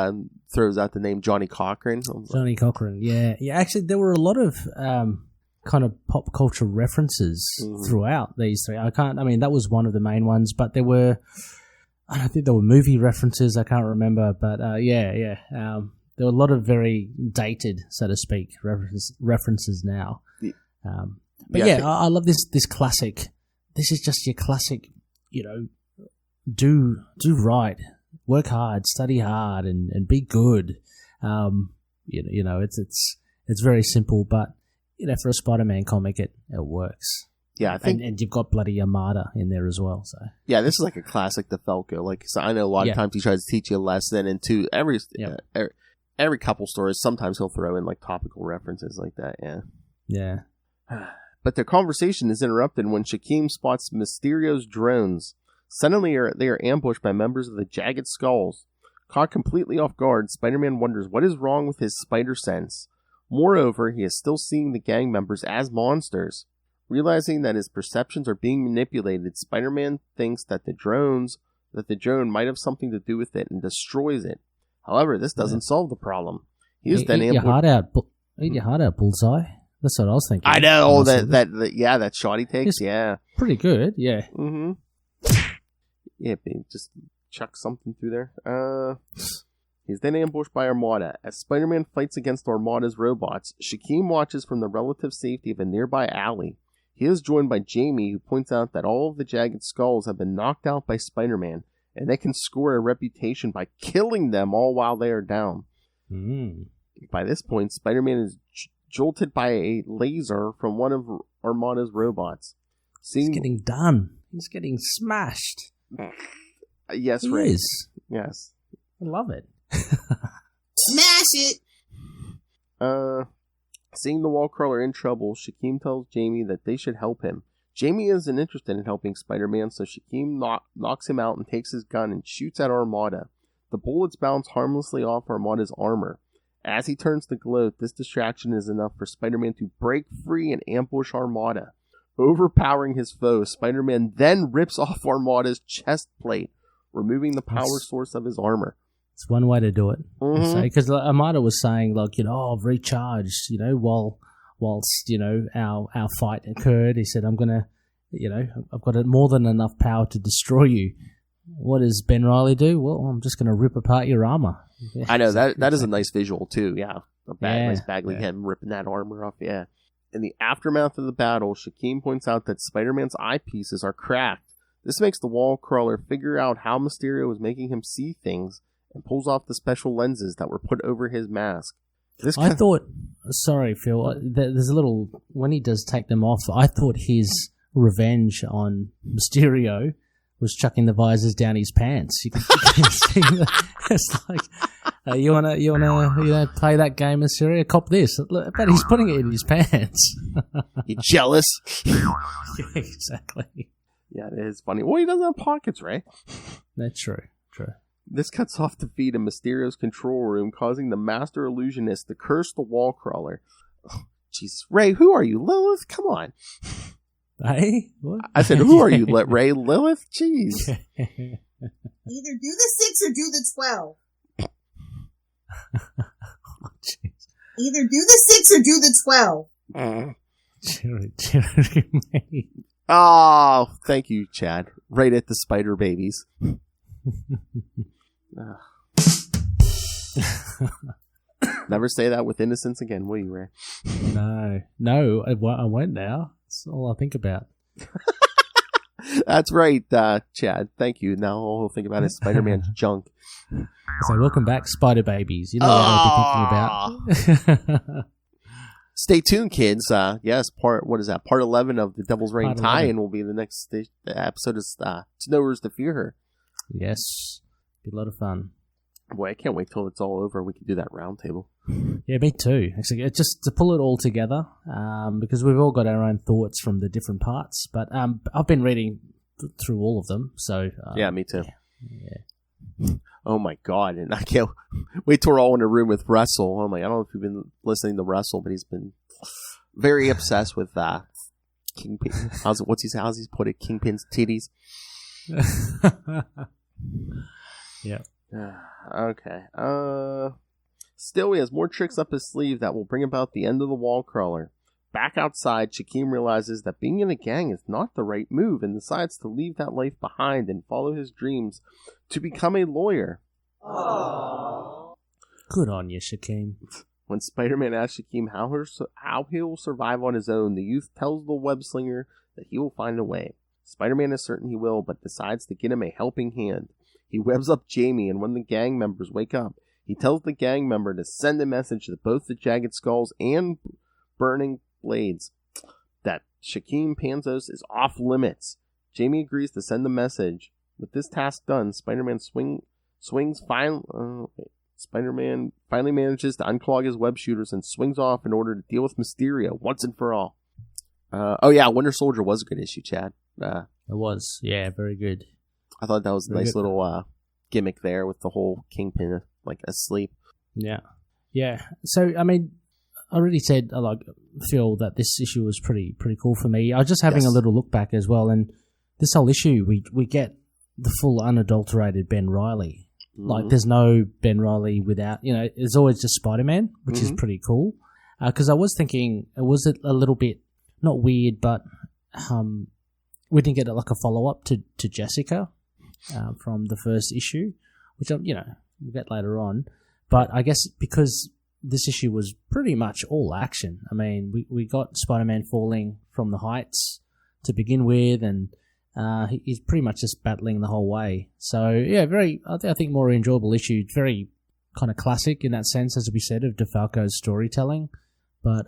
S8: throws out the name Johnny Cochran.
S7: Johnny Cochran, yeah. Actually, there were a lot of kind of pop culture references throughout these three. That was one of the main ones, but there were, I don't think there were movie references. I can't remember, but there were a lot of very dated, so to speak, references now. I love this classic. This is just your classic, do right, work hard, study hard, and be good. It's very simple, but for a Spider-Man comic, it works.
S8: Yeah, I think,
S7: and you've got bloody Armada in there as well. So
S8: yeah, this is like a classic DeFalco. So I know a lot of times he tries to teach you a lesson, and every couple stories, sometimes he'll throw in like topical references like that.
S7: Yeah.
S8: But their conversation is interrupted when Shaquem spots Mysterio's drones. Suddenly, they are ambushed by members of the Jagged Skulls. Caught completely off guard, Spider-Man wonders what is wrong with his spider sense. Moreover, he is still seeing the gang members as monsters. Realizing that his perceptions are being manipulated, Spider-Man thinks that the drone might have something to do with it and destroys it. However, this doesn't solve the problem. He is then
S7: ambushed. Eat your heart out, Bullseye. That's what I was thinking.
S8: I know that shot he takes. Yeah,
S7: pretty good. Yeah.
S8: Mm-hmm. Yeah, just chuck something through there. He's then ambushed by Armada. As Spider-Man fights against Armada's robots, Shaquem watches from the relative safety of a nearby alley. He is joined by Jamie, who points out that all of the Jagged Skulls have been knocked out by Spider-Man, and they can score a reputation by killing them all while they are down. By this point, Spider-Man is jolted by a laser from one of Armada's robots.
S7: He's getting done. He's getting smashed.
S8: Yes,
S7: he
S8: Ray.
S7: is.
S8: Yes.
S7: I love it.
S6: Smash it!
S8: Seeing the wall crawler in trouble, Shaquem tells Jamie that they should help him. Jamie isn't interested in helping Spider-Man, so Shaquem knocks him out and takes his gun and shoots at Armada. The bullets bounce harmlessly off Armada's armor. As he turns to gloat, this distraction is enough for Spider-Man to break free and ambush Armada. Overpowering his foe, Spider-Man then rips off Armada's chest plate, removing the power source of his armor.
S7: It's one way to do it. Because Armada was saying, I've recharged, whilst, our fight occurred. He said, I'm going to, I've got more than enough power to destroy you. What does Ben Reilly do? Well, I'm just going to rip apart your armor. Yeah,
S8: I know, that is a nice visual, too. Yeah, nice Bagley him ripping that armor off, yeah. In the aftermath of the battle, Shaquem points out that Spider-Man's eyepieces are cracked. This makes the wall crawler figure out how Mysterio is making him see things and pulls off the special lenses that were put over his mask. Sorry, Phil, there's a little, when he does take them off, I thought his revenge on Mysterio was chucking the visors down his pants. You can see it's like,
S7: You wanna play that game, Mysterio? Cop this. Look, but he's putting it in his pants.
S8: You jealous?
S7: Yeah, exactly.
S8: Yeah, it is funny. Well, he doesn't have pockets, right?
S7: That's true. True.
S8: This cuts off the feed in Mysterio's control room, causing the Master Illusionist to curse the wall crawler. Oh, Jesus, Ray, who are you? Lilith? Come on.
S7: Hey? What?
S8: I said, who are you, Ray? Lilith? Jeez.
S6: Either do the 6 or do the 12.
S7: Oh, jeez.
S6: Either do the 6 or do the 12.
S7: Jerry.
S8: Oh, thank you, Chad. Right at the spider babies. Never say that with innocence again, will you, Ray?
S7: No, I won't now. That's all I think about.
S8: That's right, Chad. Thank you. Now all I'll think about is Spider-Man's junk.
S7: So welcome back, Spider Babies. You know what I'll be thinking about.
S8: Stay tuned, kids. Yes, part 11 of the Devil's Reign
S7: Part 11.
S8: tie-in will be the next episode of To Know Her Is to Fear Her.
S7: Yes, be a lot of fun.
S8: Boy, I can't wait till it's all over. We can do that round table.
S7: Yeah, me too. Actually, just to pull it all together, because we've all got our own thoughts from the different parts. But I've been reading through all of them, so
S8: yeah, me too.
S7: Yeah.
S8: Oh my God! And I can't wait till we're all in a room with Russell. Oh my! I don't know if you've been listening to Russell, but he's been very obsessed with Kingpin. How's he put it? Kingpin's titties.
S7: Yeah.
S8: Okay. Still, he has more tricks up his sleeve that will bring about the end of the wall crawler. Back outside, Shaquem realizes that being in a gang is not the right move and decides to leave that life behind and follow his dreams to become a lawyer.
S7: Aww. Good on you, Shaquem.
S8: When Spider-Man asks Shaquem how he'll survive on his own, the youth tells the web-slinger that he will find a way. Spider-Man is certain he will, but decides to get him a helping hand. He webs up Jamie, and when the gang members wake up, he tells the gang member to send a message to both the Jagged Skulls and Burning Blades that Shaquem Panzos is off limits. Jamie agrees to send the message. With this task done, Spider-Man Spider-Man finally manages to unclog his web shooters and swings off in order to deal with Mysterio once and for all. Oh yeah, Winter Soldier was a good issue, Chad.
S7: It was, yeah, very good.
S8: I thought that was a nice little gimmick there with the whole Kingpin like asleep.
S7: Yeah. So I mean, I already said I feel that this issue was pretty cool for me. I was just having a little look back as well, and this whole issue we get the full unadulterated Ben Reilly. Mm-hmm. Like there's no Ben Reilly without, it's always just Spider-Man, which is pretty cool. Because I was thinking, was it a little bit not weird, but we didn't get like a follow up to Jessica from the first issue, which we'll get later on. But I guess because this issue was pretty much all action. I mean, we got Spider-Man falling from the heights to begin with, and he's pretty much just battling the whole way. So yeah, I think more enjoyable issue. Very kind of classic in that sense, as we said, of DeFalco's storytelling. But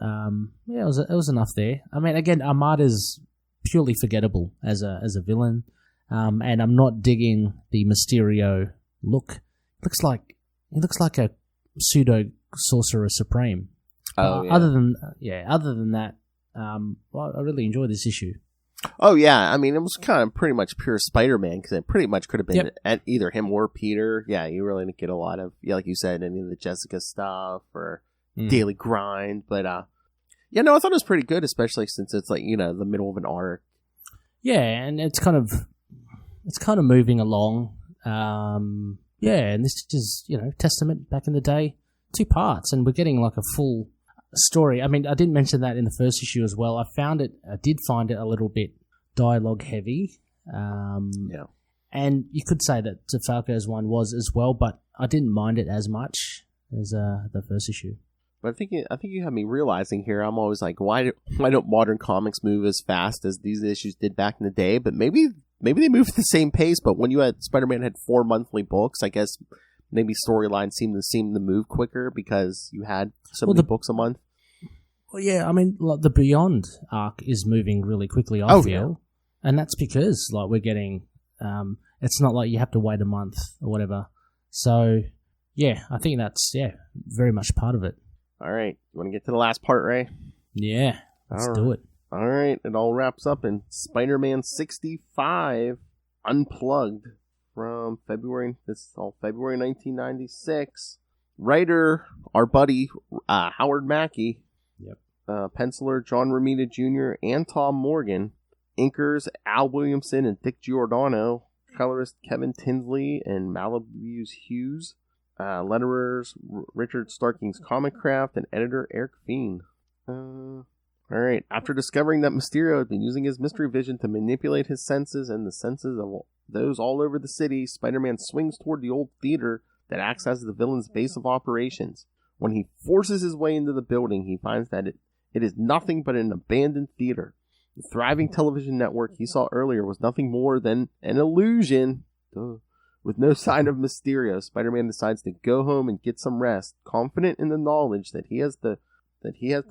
S7: yeah, it was enough there. I mean, again, Armada's purely forgettable as a villain, and I'm not digging the Mysterio look. He looks like a pseudo Sorcerer Supreme.
S8: Oh, yeah.
S7: Other than that, well, I really enjoyed this issue.
S8: Oh yeah, I mean it was kind of pretty much pure Spider-Man because it pretty much could have been at either him or Peter. Yeah, you really didn't get a lot of like you said, any of the Jessica stuff or Daily Grind. But I thought it was pretty good, especially since it's like the middle of an arc. Yeah,
S7: and it's kind of moving along. And this is Testament back in the day, 2 parts, and we're getting like a full story. I mean, I didn't mention that in the first issue as well. I did find it a little bit dialogue heavy. And you could say that DeFalco's one was as well, but I didn't mind it as much as the first issue.
S8: But I think you have me realizing here. I'm always like, why don't modern comics move as fast as these issues did back in the day? But maybe they move at the same pace. But when Spider-Man had 4 monthly books, I guess maybe storylines seem to move quicker because you had so many books a month.
S7: Well, yeah, I mean, like the Beyond arc is moving really quickly. I feel, and that's because we're getting. It's not like you have to wait a month or whatever. So Yeah, I think that's very much part of it.
S8: All right. You want to get to the last part, Ray?
S7: Yeah, let's do it.
S8: All right. It all wraps up in Spider-Man 65 Unplugged from February 1996. Writer, our buddy, Howard Mackey.
S7: Yep.
S8: Penciler, John Romita Jr. and Tom Morgan. Inkers, Al Williamson and Dick Giordano. Colorist, Kevin Tinsley and Malibu's Hughes. Letterers, Richard Starking's Comic Craft, and editor, Eric Fiend. Alright, after discovering that Mysterio had been using his mystery vision to manipulate his senses and the senses of those all over the city, Spider-Man swings toward the old theater that acts as the villain's base of operations. When he forces his way into the building, he finds that it is nothing but an abandoned theater. The thriving television network he saw earlier was nothing more than an illusion. With no sign of Mysterio, Spider-Man decides to go home and get some rest, confident in the knowledge that he has the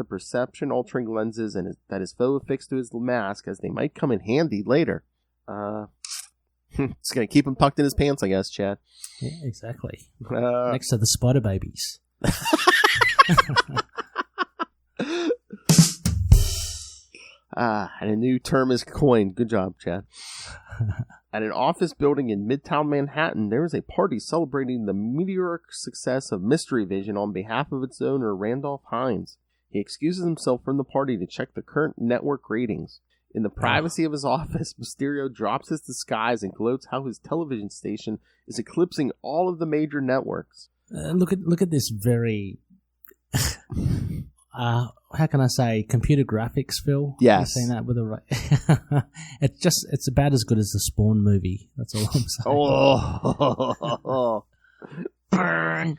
S8: perception-altering lenses and that his foe affixed to his mask, as they might come in handy later. It's going to keep him tucked in his pants, I guess, Chad.
S7: Yeah, exactly. Next to the Spider Babies.
S8: And a new term is coined. Good job, Chad. At an office building in Midtown Manhattan, there is a party celebrating the meteoric success of Mystery Vision on behalf of its owner, Randolph Hines. He excuses himself from the party to check the current network ratings. In the privacy of his office, Mysterio drops his disguise and gloats how his television station is eclipsing all of the major networks.
S7: Look at this very... how can I say, computer graphics, Phil?
S8: Yes.
S7: You're saying that with a right. It's about as good as the Spawn movie. That's all I'm saying.
S8: Oh, burn.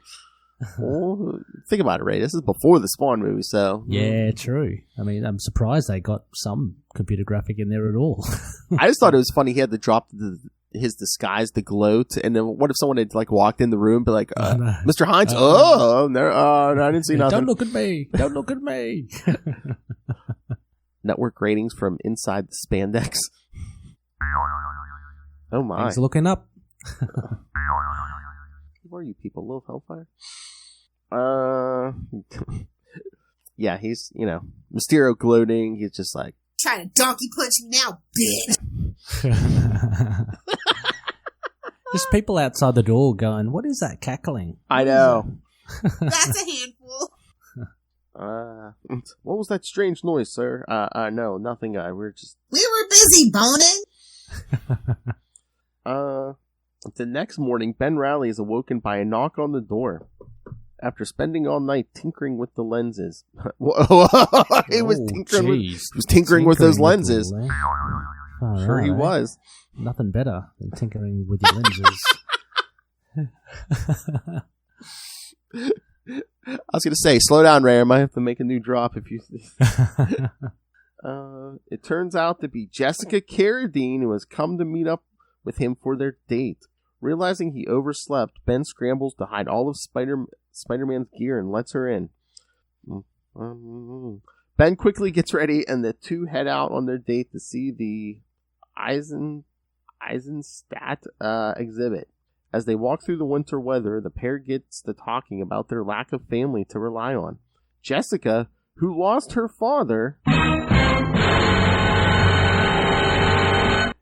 S8: Well, think about it, Ray. This is before the Spawn movie, so.
S7: Yeah, true. I mean, I'm surprised they got some computer graphic in there at all.
S8: I just thought it was funny he had to drop his disguise to gloat, and then what if someone had walked in the room, but Mr. Hines, no, I didn't see nothing.
S7: Don't look at me. Don't look at me.
S8: Network ratings from inside the spandex. Oh my!
S7: He's looking up.
S8: Who are you people? Little Hellfire? Yeah, he's Mysterio gloating. He's just like
S6: trying to donkey punch me now, bitch.
S7: Just people outside the door going, "What is that cackling?"
S8: I know.
S6: That's a handful.
S8: What was that strange noise, sir? No, nothing. We were
S6: busy boning.
S8: The next morning, Ben Reilly is awoken by a knock on the door. After spending all night tinkering with the lenses, he was tinkering with those lenses. Sure, he was.
S7: Nothing better than tinkering with your lenses.
S8: I was going to say, slow down, Ray. I might have to make a new drop if you... It turns out to be Jessica Carradine, who has come to meet up with him for their date. Realizing he overslept, Ben scrambles to hide all of Spider-Man's gear and lets her in. Ben quickly gets ready, and the two head out on their date to see the Eisenstadt exhibit. As they walk through the winter weather, the pair gets to talking about their lack of family to rely on. Jessica, who lost her father,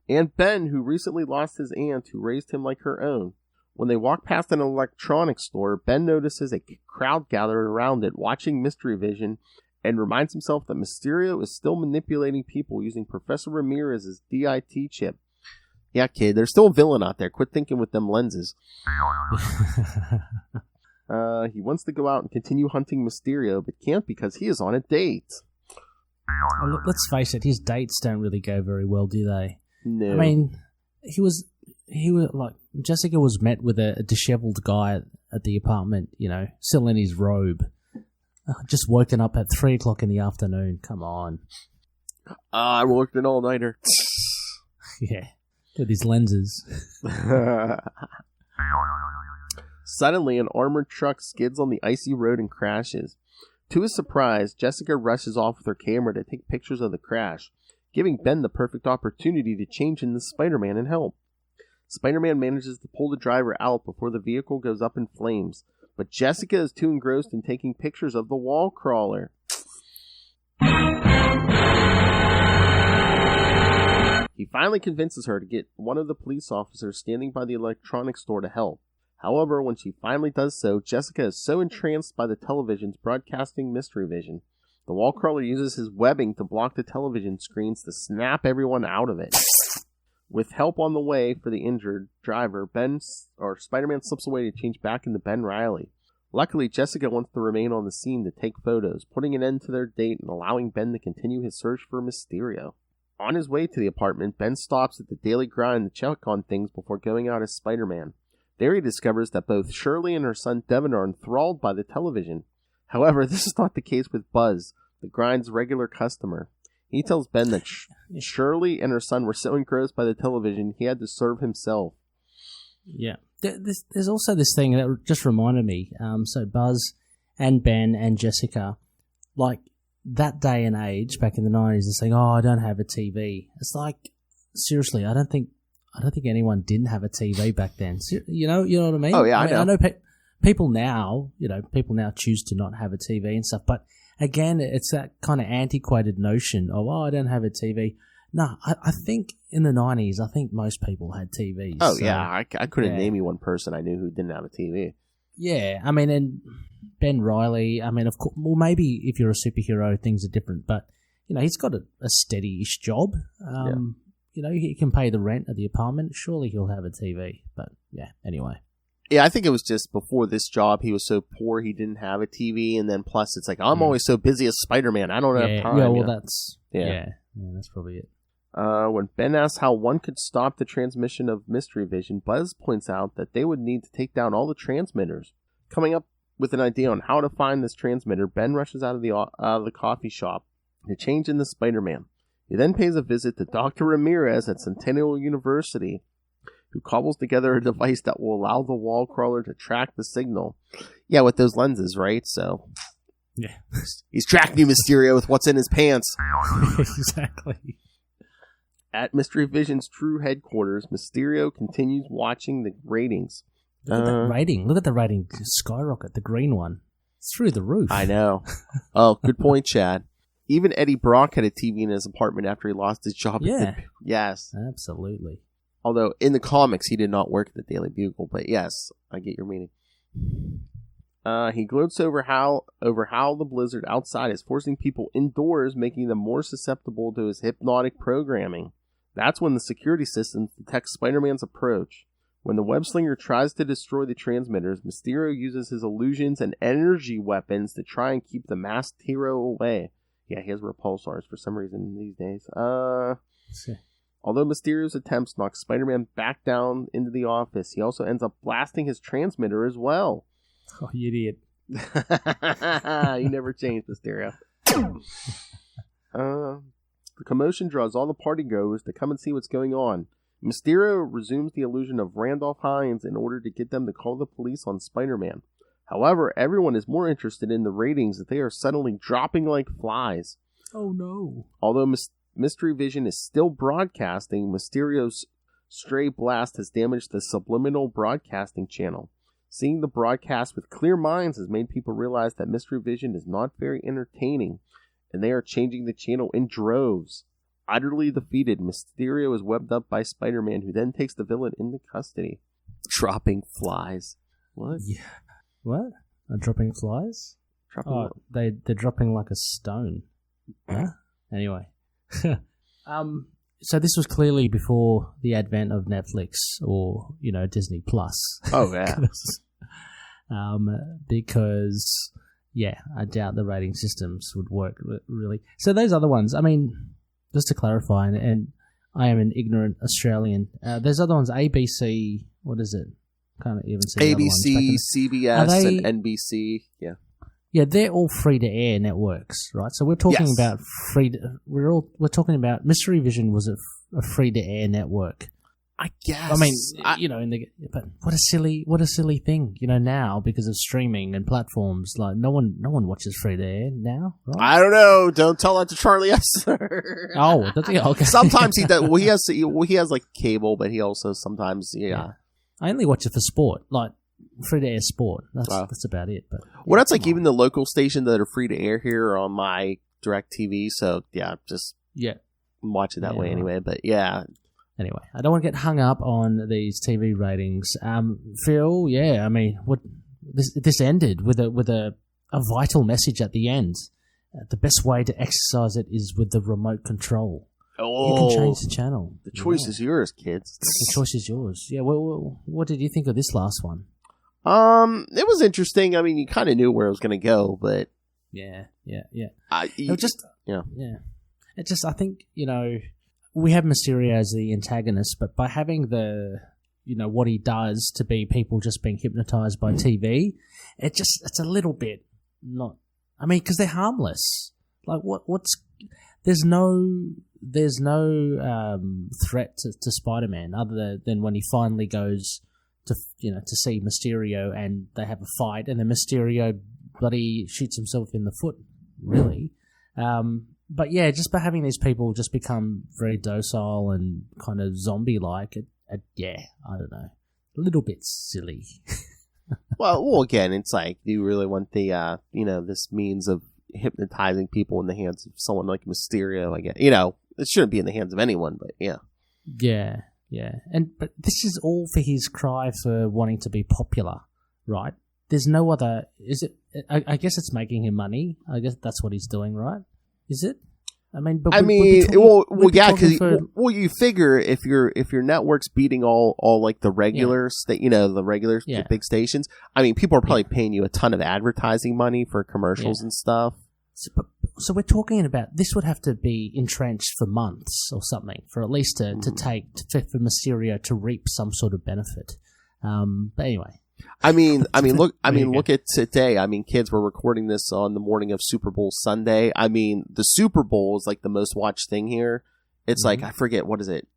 S8: and Ben, who recently lost his aunt, who raised him like her own. When they walk past an electronics store, Ben notices a crowd gathered around it, watching Mystery Vision, and reminds himself that Mysterio is still manipulating people using Professor Ramirez's DIT chip. Yeah, kid, there's still a villain out there. Quit thinking with them lenses. He wants to go out and continue hunting Mysterio, but can't because he is on a date.
S7: Well, look, let's face it, his dates don't really go very well, do they?
S8: No.
S7: I mean, he was like, Jessica was met with a disheveled guy at the apartment, still in his robe. Just woken up at 3 o'clock in the afternoon. Come on.
S8: I worked an all-nighter.
S7: Yeah, with his lenses.
S8: Suddenly, an armored truck skids on the icy road and crashes. To his surprise, Jessica rushes off with her camera to take pictures of the crash, giving Ben the perfect opportunity to change into Spider-Man and help. Spider-Man manages to pull the driver out before the vehicle goes up in flames, but Jessica is too engrossed in taking pictures of the wall crawler. He finally convinces her to get one of the police officers standing by the electronics store to help. However, when she finally does so, Jessica is so entranced by the television's broadcasting mystery vision. The wall crawler uses his webbing to block the television screens to snap everyone out of it. With help on the way for the injured driver, Spider-Man slips away to change back into Ben Reilly. Luckily, Jessica wants to remain on the scene to take photos, putting an end to their date and allowing Ben to continue his search for Mysterio. On his way to the apartment, Ben stops at the Daily Grind to check on things before going out as Spider-Man. There he discovers that both Shirley and her son Devin are enthralled by the television. However, this is not the case with Buzz, the Grind's regular customer. He tells Ben that Shirley and her son were so engrossed by the television, he had to serve himself.
S7: Yeah. There's also this thing that just reminded me. So Buzz and Ben and Jessica, like that day and age back in the 90s, and saying, "Oh, I don't have a TV." It's like, seriously, I don't think anyone didn't have a TV back then. You know what I mean?
S8: Oh yeah, I know.
S7: I know people now choose to not have a TV and stuff, but again, it's that kind of antiquated notion of, I don't have a TV. No, I think in the 90s, I think most people had TVs.
S8: Oh, so, yeah. I couldn't name you one person I knew who didn't have a TV.
S7: Yeah, I mean, and Ben Reilly, I mean, of course, well, maybe if you're a superhero, things are different, but, he's got a steady-ish job. He can pay the rent of the apartment. Surely he'll have a TV, but, yeah, anyway.
S8: Yeah, I think it was just before this job, he was so poor he didn't have a TV, and then plus it's like, I'm always so busy as Spider-Man, I don't have time.
S7: Yeah, well, that's that's probably it.
S8: When Ben asks how one could stop the transmission of Mystery Vision, Buzz points out that they would need to take down all the transmitters. Coming up with an idea on how to find this transmitter, Ben rushes out of the coffee shop to change into Spider-Man. He then pays a visit to Dr. Ramirez at Centennial University, who cobbles together a device that will allow the wall crawler to track the signal. Yeah, with those lenses, right? So,
S7: yeah,
S8: he's tracking you, Mysterio, with what's in his pants.
S7: Exactly.
S8: At Mystery Vision's true headquarters, Mysterio continues watching the ratings.
S7: Look at that rating. Look at the rating skyrocket, the green one. It's through the roof.
S8: I know. Oh, good point, Chad. Even Eddie Brock had a TV in his apartment after he lost his job.
S7: Yeah.
S8: Yes.
S7: Absolutely.
S8: Although, in the comics, he did not work at the Daily Bugle. But yes, I get your meaning. He gloats over how the blizzard outside is forcing people indoors, making them more susceptible to his hypnotic programming. That's when the security system detects Spider-Man's approach. When the web-slinger tries to destroy the transmitters, Mysterio uses his illusions and energy weapons to try and keep the masked hero away. Yeah, he has repulsors for some reason these days. Although Mysterio's attempts knock Spider-Man back down into the office, he also ends up blasting his transmitter as well.
S7: Oh, you idiot.
S8: You never changed, Mysterio. The commotion draws all the partygoers to come and see what's going on. Mysterio resumes the illusion of Randolph Hines in order to get them to call the police on Spider-Man. However, everyone is more interested in the ratings that they are suddenly dropping like flies.
S7: Oh no.
S8: Although Mystery Vision is still broadcasting, Mysterio's stray blast has damaged the subliminal broadcasting channel. Seeing the broadcast with clear minds has made people realize that Mystery Vision is not very entertaining, and they are changing the channel in droves. Utterly defeated, Mysterio is webbed up by Spider-Man, who then takes the villain into custody. Dropping flies. What?
S7: Yeah. What? Are dropping flies? They're dropping like a stone. Huh? Anyway. So this was clearly before the advent of Netflix or, Disney Plus.
S8: Oh, yeah.
S7: Because, yeah, I doubt the rating systems would work really. So those other ones, I mean, just to clarify, and I am an ignorant Australian, there's other ones, ABC, what is it? Can't even see
S8: ABC, CBS, and NBC, yeah.
S7: Yeah, they're all free-to-air networks, right? So we're talking about we're talking about Mystery Vision was a free-to-air network.
S8: I guess.
S7: I mean, but what a silly thing, now because of streaming and platforms. Like no one watches free to air now, right?
S8: I don't know. Don't tell that to Charlie Esther.
S7: Oh, okay.
S8: Sometimes he does. Well, he has like cable, but he also sometimes, yeah.
S7: I only watch it for sport, like free to air sport. That's about it. But
S8: well, that's like even the local stations that are free to air here are on my direct TV. So just watch it that way anyway. But yeah.
S7: Anyway, I don't want to get hung up on these TV ratings. Phil, I mean, this ended with a vital message at the end. The best way to exercise it is with the remote control.
S8: Oh,
S7: you can change the channel.
S8: The choice is yours, kids.
S7: The choice is yours. Yeah. Well, what did you think of this last one?
S8: It was interesting. I mean, you kind of knew where it was going to go, but
S7: yeah.
S8: It just
S7: I think we have Mysterio as the antagonist, but by having what he does to be people just being hypnotized by TV, it's a little bit not. I mean, because they're harmless. Like there's no threat to Spider-Man other than when he finally goes to see Mysterio and they have a fight, and then Mysterio bloody shoots himself in the foot. Really. But yeah, just by having these people just become very docile and kind of zombie-like, I don't know, a little bit silly.
S8: well, again, it's like, do you really want the, this means of hypnotizing people in the hands of someone like Mysterio? I guess, it shouldn't be in the hands of anyone, but yeah.
S7: Yeah. But this is all for his cry for wanting to be popular, right? There's no other. Is it? I guess it's making him money. I guess that's what he's doing, right? Is it? I mean, but
S8: because you figure if your network's beating all like the regular the big stations, I mean, people are probably paying you a ton of advertising money for commercials and stuff.
S7: So we're talking about this would have to be entrenched for months or something for at least for Mysterio to reap some sort of benefit. But anyway.
S8: Look at today. I mean, kids, we're recording this on the morning of Super Bowl Sunday. I mean, the Super Bowl is like the most watched thing here. It's like, I forget, what is it?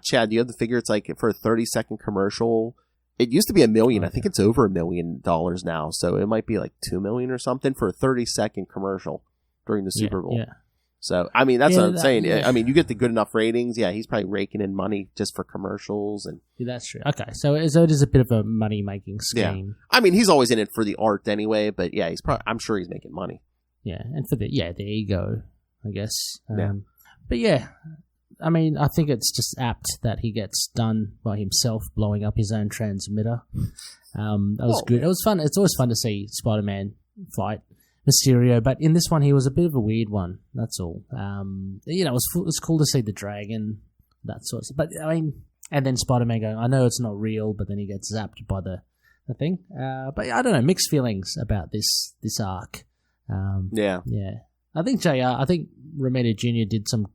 S8: Chad, do you have the figure? It's like for a 30-second commercial. It used to be $1 million. I think it's over $1 million now. So it might be like $2 million or something for a 30-second commercial during the Super Bowl. Yeah. So, I mean, that's what I'm saying. Yeah. I mean, you get the good enough ratings. Yeah, he's probably raking in money just for commercials. And
S7: that's true. Okay, so it is a bit of a money-making scheme.
S8: Yeah. I mean, he's always in it for the art anyway, but yeah, I'm sure he's making money.
S7: Yeah, and for the ego, I guess. But yeah, I mean, I think it's just apt that he gets done by himself, blowing up his own transmitter. That was good. It was fun. It's always fun to see Spider-Man fight Mysterio, but in this one he was a bit of a weird one. That's all. It was cool to see the dragon, that sort of stuff. But I mean, and then Spider-Man going, I know it's not real, but then he gets zapped by the thing. But I don't know, mixed feelings about this arc. Yeah. I think Romita Jr. did some.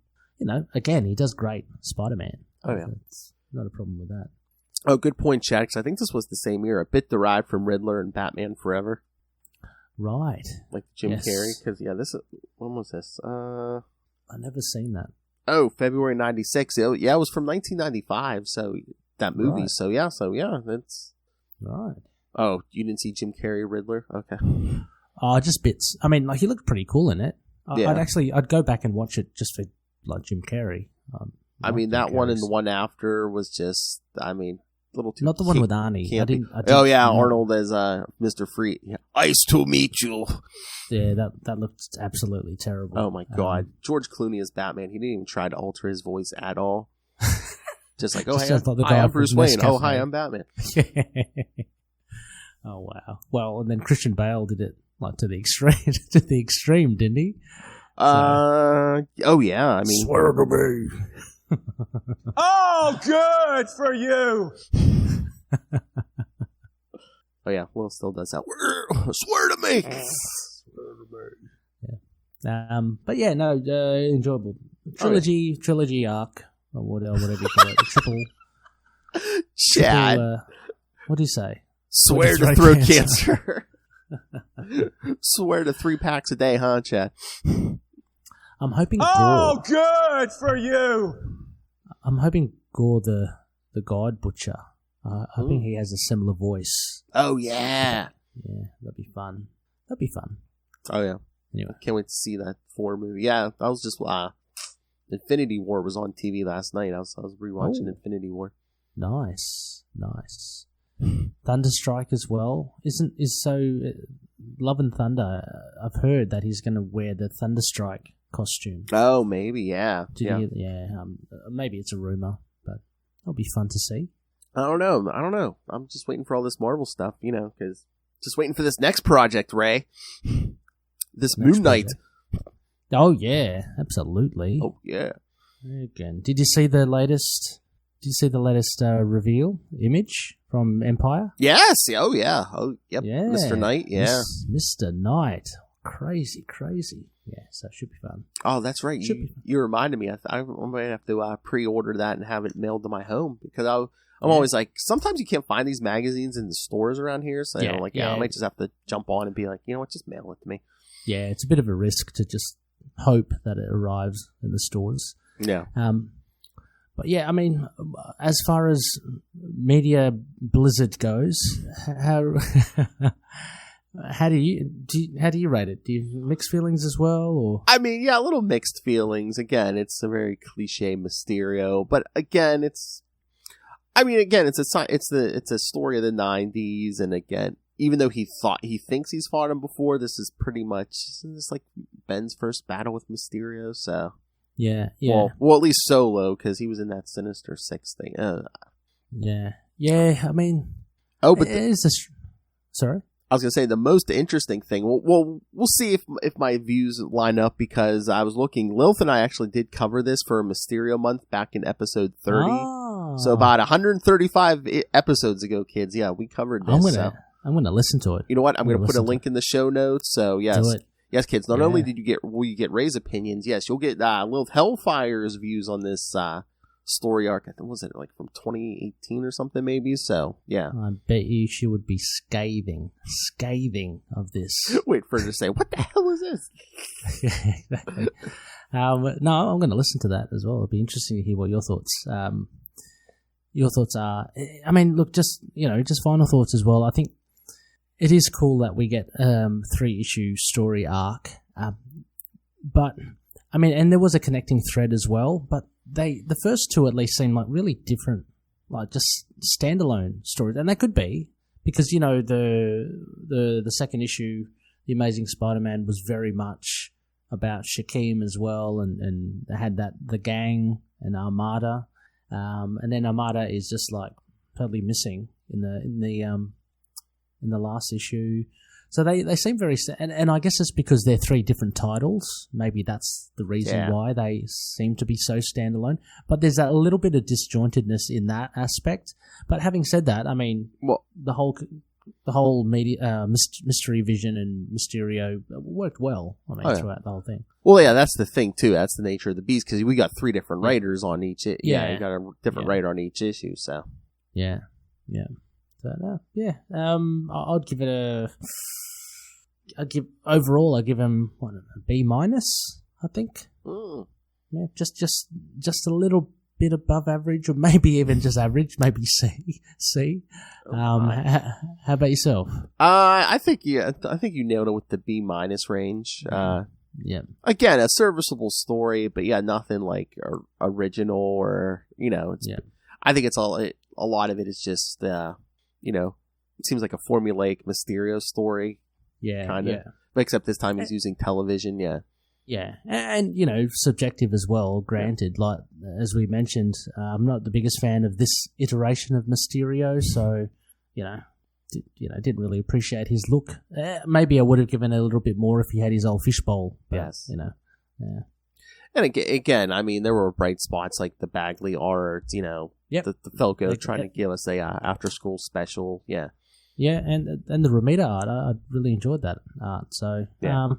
S7: Again, he does great Spider-Man.
S8: Oh yeah,
S7: it's not a problem with that.
S8: Oh, good point, Chad. Because I think this was the same year, a bit derived from Riddler and Batman Forever.
S7: Right.
S8: Like Jim Carrey. Because, when was this?
S7: I've never seen that.
S8: Oh, February 96. It was from 1995, so that movie. Right. So that's...
S7: Right.
S8: Oh, you didn't see Jim Carrey Riddler? Okay.
S7: Just bits. I mean, he looked pretty cool in it. I'd go back and watch it just for, Jim Carrey.
S8: That one and the one after was just, little too...
S7: Not the one with Arnie.
S8: Arnold as Mr. Freet. Yeah. Nice to meet you.
S7: Yeah, that looked absolutely terrible.
S8: Oh my God. George Clooney as Batman, he didn't even try to alter his voice at all. Just like, I'm Bruce Wayne. Oh, hi, I'm Batman.
S7: Oh, wow. Well, and then Christian Bale did it to the extreme, didn't he?
S8: Oh yeah, I mean,
S10: swear to me. Oh, good for you.
S8: Oh yeah, Will still does that. Swear to me.
S7: Yeah. But yeah, no, enjoyable trilogy arc or whatever you call it. Triple.
S8: Chad.
S7: What do you say?
S8: Swear to throat cancer. Swear to 3 packs a day, huh, Chad?
S7: I'm hoping.
S10: Oh, good for you.
S7: I'm hoping Gore the the God Butcher. I think he has a similar voice.
S8: Oh, yeah.
S7: Yeah, that'd be fun.
S8: Oh, yeah.
S7: Anyway.
S8: Can't wait to see that Thor movie. Yeah, that was just... Infinity War was on TV last night. I was rewatching Infinity War.
S7: Nice. Thunderstrike as well. Love and Thunder. I've heard that he's going to wear the Thunderstrike costume.
S8: Oh, maybe, yeah.
S7: Maybe it's a rumor, but it'll be fun to see.
S8: I don't know. I'm just waiting for all this Marvel stuff, because just waiting for this next project, Ray. This Moon Knight.
S7: Oh yeah, absolutely.
S8: Oh yeah.
S7: Again, did you see the latest? Reveal image from Empire?
S8: Yes. Oh yeah. Oh yep.
S7: Yeah.
S8: Mr. Knight. Yeah.
S7: Mr. Knight. Crazy. Yeah. So it should be fun.
S8: Oh, that's right. You reminded me. I might have to pre-order that and have it mailed to my home because I'm always like, sometimes you can't find these magazines in the stores around here. So I might just have to jump on and be like, you know what, just mail it to me. Yeah,
S7: it's a bit of a risk to just hope that it arrives in the stores.
S8: Yeah.
S7: But yeah, I mean, as far as Media Blizzard goes, how do you rate it? Do you have mixed feelings as well, or?
S8: I mean, yeah, a little mixed feelings. Again, it's a very cliche Mysterio, but again, it's a story of the '90s, and again, even though he thinks he's fought him before, this is pretty much like Ben's first battle with Mysterio. So
S7: yeah.
S8: Well, at least solo because he was in that Sinister Six thing.
S7: Yeah. I mean, sorry.
S8: I was gonna say the most interesting thing. We'll see if my views line up because I was looking. Lilith and I actually did cover this for Mysterio month back in episode 30. Oh. So about 135 episodes ago, kids. Yeah, we covered this.
S7: I'm gonna listen to it.
S8: You know what? I'm gonna put a link in the show notes. So yes.
S7: Do it.
S8: Yes, kids. Not only will you get Ray's opinions, yes, you'll get Lilith Hellfire's views on this story arc. I think was it like from 2018 or something, maybe. So yeah,
S7: I bet you she would be scathing of this.
S8: Wait for her to say, "What the hell is this?"
S7: Exactly. No, I'm going to listen to that as well. It'll be interesting to hear what your thoughts. Your thoughts are. I mean, look, just final thoughts as well. I think it is cool that we get 3-issue story arc, but I mean, and there was a connecting thread as well. But the first two at least seem like really different, like just standalone stories, and they could be because the second issue, The Amazing Spider-Man, was very much about Shaquem as well, and they had the gang and Armada, and then Armada is just like totally missing in the last issue. So they seem very... And I guess it's because they're 3 different titles. Maybe that's the reason why they seem to be so standalone. But there's a little bit of disjointedness in that aspect. But having said that, I mean, the whole media, Mystery Vision and Mysterio worked well, throughout the whole thing.
S8: Well, yeah, that's the thing, too. That's the nature of the beast, because we got 3 different writers on each... you got a different writer on each issue, so...
S7: Yeah. So, I'd give it I'd give him a B-, I think. Yeah, just a little bit above average, or maybe even just average, maybe C. How about yourself?
S8: I think you nailed it with the B- range.
S7: Yeah.
S8: Again, a serviceable story, but nothing like original or I think it's a lot of it is just it seems like a formulaic Mysterio story.
S7: Yeah,
S8: kind of. But except this time he's using television. Yeah.
S7: Yeah, and subjective as well. Granted, like as we mentioned, I'm not the biggest fan of this iteration of Mysterio, so didn't really appreciate his look. Maybe I would have given a little bit more if he had his old fishbowl. But,
S8: yes.
S7: Yeah.
S8: And again, I mean, there were bright spots like the Bagley art. The Felko trying to give us a after school special. Yeah.
S7: Yeah, and the Romita art, I really enjoyed that art. So, and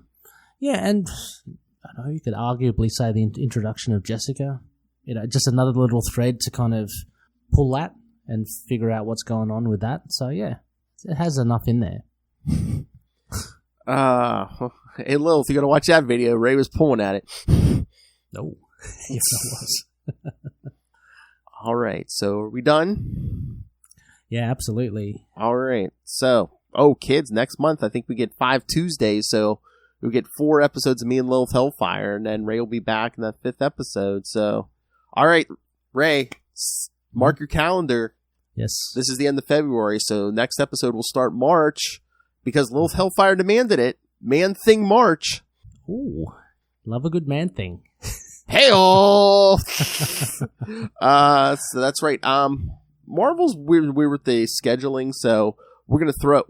S7: I know you could arguably say the introduction of Jessica, just another little thread to kind of pull that and figure out what's going on with that. So, yeah, it has enough in there.
S8: Hey, Lilith, you got to watch that video. Ray was pulling at it.
S7: No. Yes, I was.
S8: All right. So are we done?
S7: Yeah, absolutely.
S8: All right. So, kids, next month I think we get 5 Tuesdays. So we get 4 episodes of me and Lilith Hellfire, and then Ray will be back in that 5th episode. So, all right, Ray, mark your calendar.
S7: Yes.
S8: This is the end of February, so next episode will start March because Lilith Hellfire demanded it. Man Thing March.
S7: Ooh, love a good man thing.
S8: Hey-oh! So that's right. Marvel's weird with the scheduling, so we're gonna throw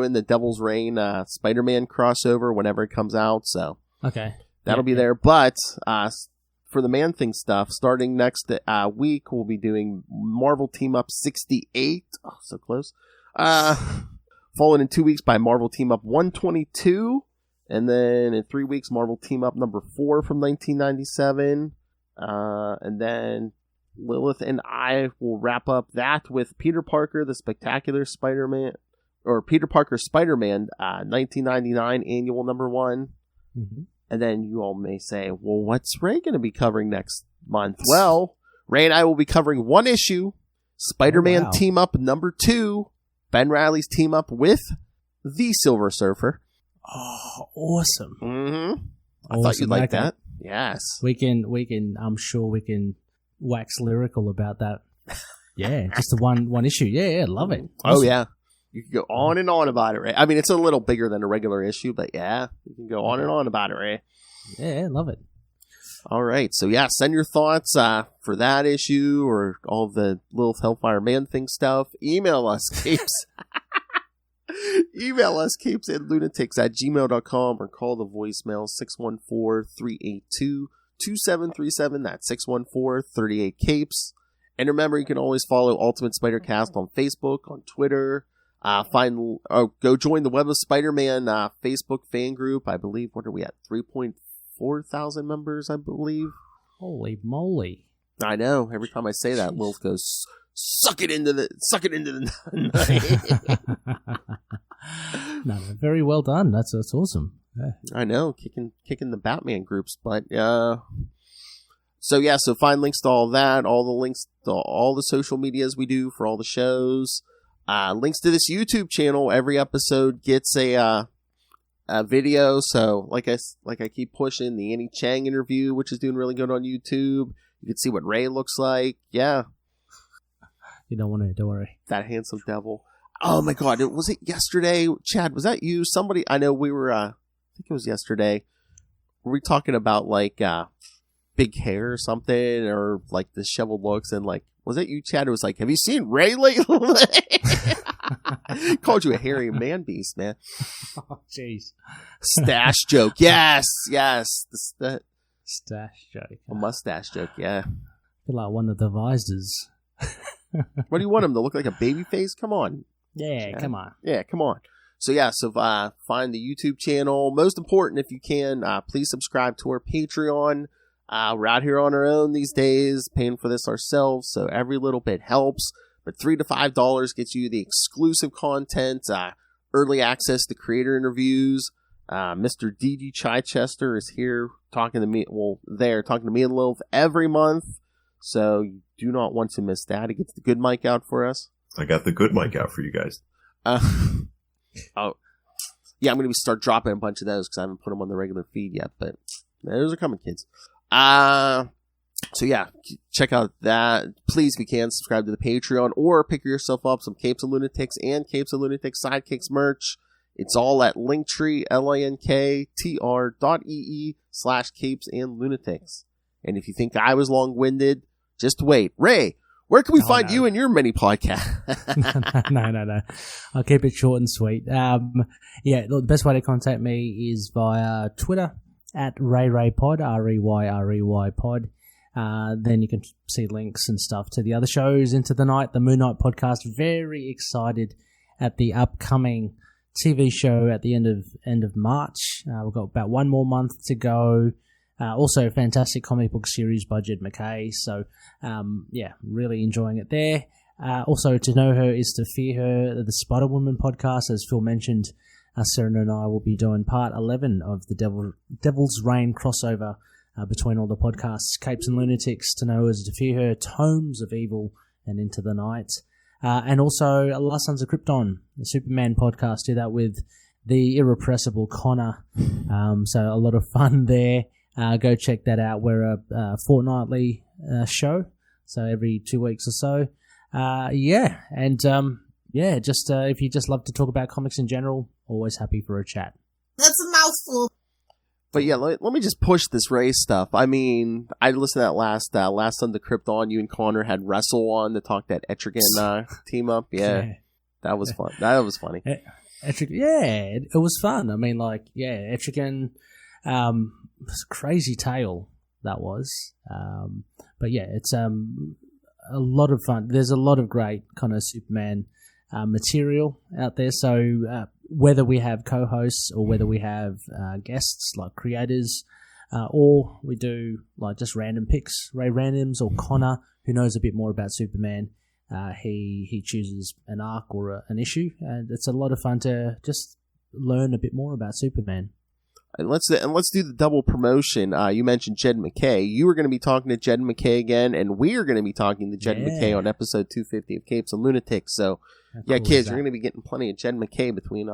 S8: in the Devil's Reign Spider-Man crossover whenever it comes out. So
S7: okay,
S8: that'll be there. But for the Man Thing stuff, starting next week, we'll be doing Marvel Team Up 68. Oh, so close. Followed in 2 weeks by Marvel Team Up 122. And then in 3 weeks, Marvel Team Up number 4 from 1997. And then Lilith and I will wrap up that with Peter Parker, the Spectacular Spider-Man, or Peter Parker Spider-Man 1999 annual number 1.
S7: Mm-hmm.
S8: And then you all may say, well, what's Ray going to be covering next month? Well, Ray and I will be covering one issue, Spider-Man Team Up number 2, Ben Reilly's team up with the Silver Surfer.
S7: Oh, awesome.
S8: Mm-hmm. I thought you'd like that. Yes.
S7: We can, I'm sure we can wax lyrical about that. Yeah, just the one issue. Yeah, love it. Awesome.
S8: Oh, yeah. You can go on and on about it, Ray. I mean, it's a little bigger than a regular issue, but yeah, you can go on and on about it, Ray.
S7: Yeah, love it.
S8: All right. So, yeah, send your thoughts for that issue or all of the Lilith Hellfire Man Thing stuff. Email us, Capes. Email us, capesandlunatics@gmail.com, or call the voicemail 614-382-2737. That's 614-38-CAPES. And remember, you can always follow Ultimate Spider-Cast on Facebook, on Twitter. Go join the Web of Spider-Man Facebook fan group. I believe, what are we at? 3.4 thousand members, I believe.
S7: Holy moly!
S8: I know. Every time I say that, Lilith goes, "Suck it into the night."
S7: No, very well done. That's awesome. Yeah.
S8: I know, kicking the Batman groups, but So find links to all that, all the links to all the social medias we do for all the shows. Links to this YouTube channel. Every episode gets a video. So like I keep pushing the Annie Chang interview, which is doing really good on YouTube. You can see what Ray looks like. Yeah.
S7: You don't want to, don't worry.
S8: That handsome devil. Oh my God. Was it yesterday? Chad, was that you? Somebody, I know we were, I think it was yesterday. Were we talking about like, big hair or something, or like disheveled looks, and like, was that you, Chad? It was like, have you seen Ray lately? Called you a hairy man beast, man.
S7: Oh, jeez.
S8: Stash joke. Yes.
S7: Stash joke.
S8: A mustache joke, yeah.
S7: I feel like one of the visors.
S8: What do you want him to look like, a baby face? Come on.
S7: Yeah, come on.
S8: Yeah, come on. So find the YouTube channel. Most important, if you can, please subscribe to our Patreon. We're out here on our own these days, paying for this ourselves, so every little bit helps. But $3 to $5 gets you the exclusive content, early access to creator interviews. Mr. DG Chichester is here talking to me. Well, they're talking to me and Lilith every month, so you do not want to miss that. He gets the good mic out for us.
S11: I got the good mic out for you guys.
S8: Oh, yeah, I'm going to start dropping a bunch of those because I haven't put them on the regular feed yet, but those are coming, kids. So yeah, check out that. Please, if you can, subscribe to the Patreon or pick yourself up some Capes and Lunatics and Capes and Lunatics Sidekicks merch. It's all at Linktree, linktr.ee/Capes and Lunatics. And if you think I was long-winded, just wait. Ray, where can we find you and your mini podcast?
S7: No. I'll keep it short and sweet. The best way to contact me is via Twitter at RayRayPod, REYREY pod. Then you can see links and stuff to the other shows, Into the Night, the Moon Knight podcast. Very excited at the upcoming TV show at the end of March. We've got about one more month to go. Also, fantastic comic book series by Jed McKay. So, really enjoying it there. Also, To Know Her is to Fear Her, the Spider-Woman podcast, as Phil mentioned. Sarah and I will be doing part 11 of the Devil's Reign crossover between all the podcasts, Capes and Lunatics, To Know Her Is to Fear Her, Tomes of Evil, and Into the Night. And also Last Sons of Krypton, the Superman podcast. Do that with the irrepressible Connor. So a lot of fun there. Go check that out. We're a fortnightly show, so every 2 weeks or so. Just if you just love to talk about comics in general, always happy for a chat.
S6: That's a mouthful.
S8: But yeah, let me just push this Rey stuff. I mean, I listened to that last Son of Krypton. You and Connor had Wrestle on to talk that Etrigan team up. Yeah, that was fun. That was funny.
S7: It was fun. I mean, Etrigan, it's a crazy tale that was. But yeah, it's a lot of fun. There's a lot of great kind of Superman material out there. So whether we have co-hosts or whether we have guests like creators, or we do like just random picks, Ray Randoms or Connor, who knows a bit more about Superman, he chooses an arc or an issue, and it's a lot of fun to just learn a bit more about Superman.
S8: And let's do the double promotion. You mentioned Jed McKay. You were going to be talking to Jed McKay again, and we are going to be talking to Jed McKay on episode 250 of Capes and Lunatics. So, kids, you're going to be getting plenty of Jed McKay between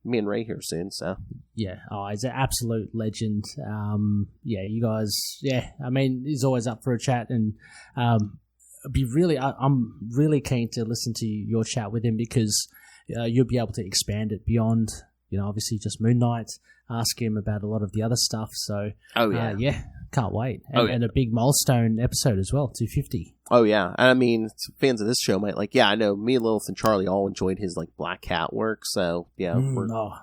S8: me and Ray here soon. So,
S7: yeah, he's an absolute legend. You guys, I mean, he's always up for a chat, and I'm really keen to listen to your chat with him because you'll be able to expand it beyond, obviously just Moon Knight. Ask him about a lot of the other stuff. So, can't wait. And a big milestone episode as well, 250.
S8: Oh, yeah. And I mean, fans of this show might I know me, Lilith, and Charlie all enjoyed his Black Cat work. So, we're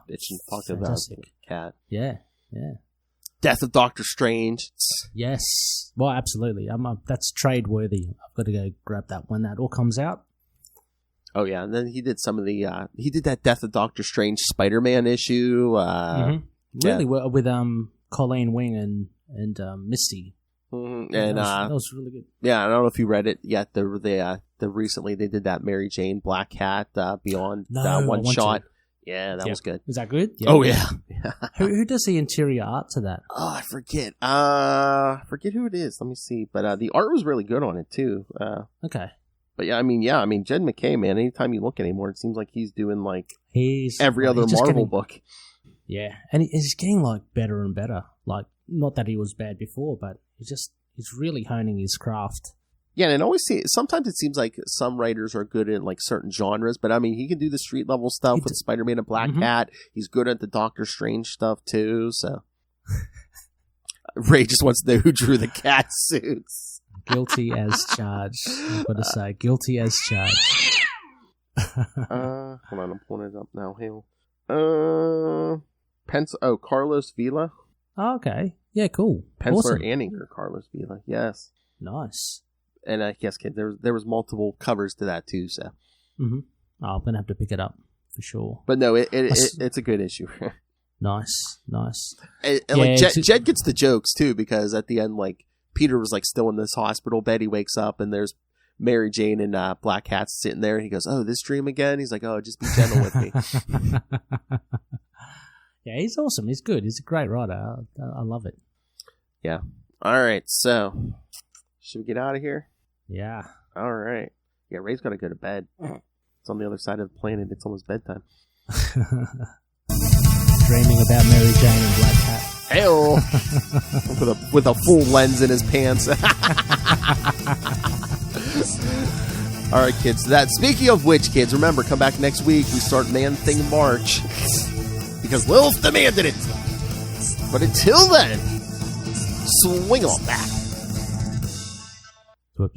S8: itching to talk about Cat.
S7: Yeah.
S8: Death of Doctor Strange.
S7: Yes. Well, absolutely. That's trade worthy. I've got to go grab that when that all comes out.
S8: Oh, yeah. And then he did some of the, he did that Death of Doctor Strange Spider-Man issue.
S7: Really, with Colleen Wing and Misty.
S8: Mm-hmm.
S7: And that was really good.
S8: Yeah, I don't know if you read it yet. The recently they did that Mary Jane Black Cat Beyond one shot. Yeah, that was good.
S7: Was that good?
S8: Yeah. Oh yeah.
S7: Who does the interior art to that?
S8: Oh, I forget. Forget who it is. Let me see. But the art was really good on it too.
S7: Okay.
S8: But I mean, Jed McKay, man. Anytime you look anymore, it seems like he's doing every other Marvel book.
S7: Yeah, and he's getting better and better. Not that he was bad before, but he's really honing his craft.
S8: Yeah, and sometimes it seems like some writers are good in certain genres, but I mean, he can do the street level stuff with Spider-Man and Black Cat. He's good at the Doctor Strange stuff too. So Ray just wants to know who drew the cat suits.
S7: Guilty as charged. I've got to say, guilty as charged.
S8: Hold on, I'm pulling it up now. Carlos Vila.
S7: Oh, okay. Yeah, cool.
S8: Penciler
S7: awesome.
S8: and inker Carlos Vila. Yes.
S7: Nice.
S8: And yes, kid, there was multiple covers to that too. So.
S7: Mm-hmm. Oh, I'm gonna have to pick it up for sure.
S8: But no, it's a good issue.
S7: Nice.
S8: And Jed gets the jokes too, because at the end, Peter was still in this hospital bed. He wakes up and there's Mary Jane and Black Cat sitting there. And he goes, "Oh, this dream again?" He's like, "Oh, just be gentle with me."
S7: Yeah, he's awesome. He's good. He's a great writer. I love it.
S8: Yeah. All right. So, should we get out of here?
S7: Yeah.
S8: All right. Yeah, Ray's got to go to bed. It's on the other side of the planet. It's almost bedtime.
S7: Dreaming about Mary Jane and Black Cat.
S8: Hey-oh. with a full lens in his pants. All right, kids. Speaking of which, kids, remember, come back next week. We start Man-Thing March. Because Lilith demanded it. But until then, swing on back.
S7: Whoop.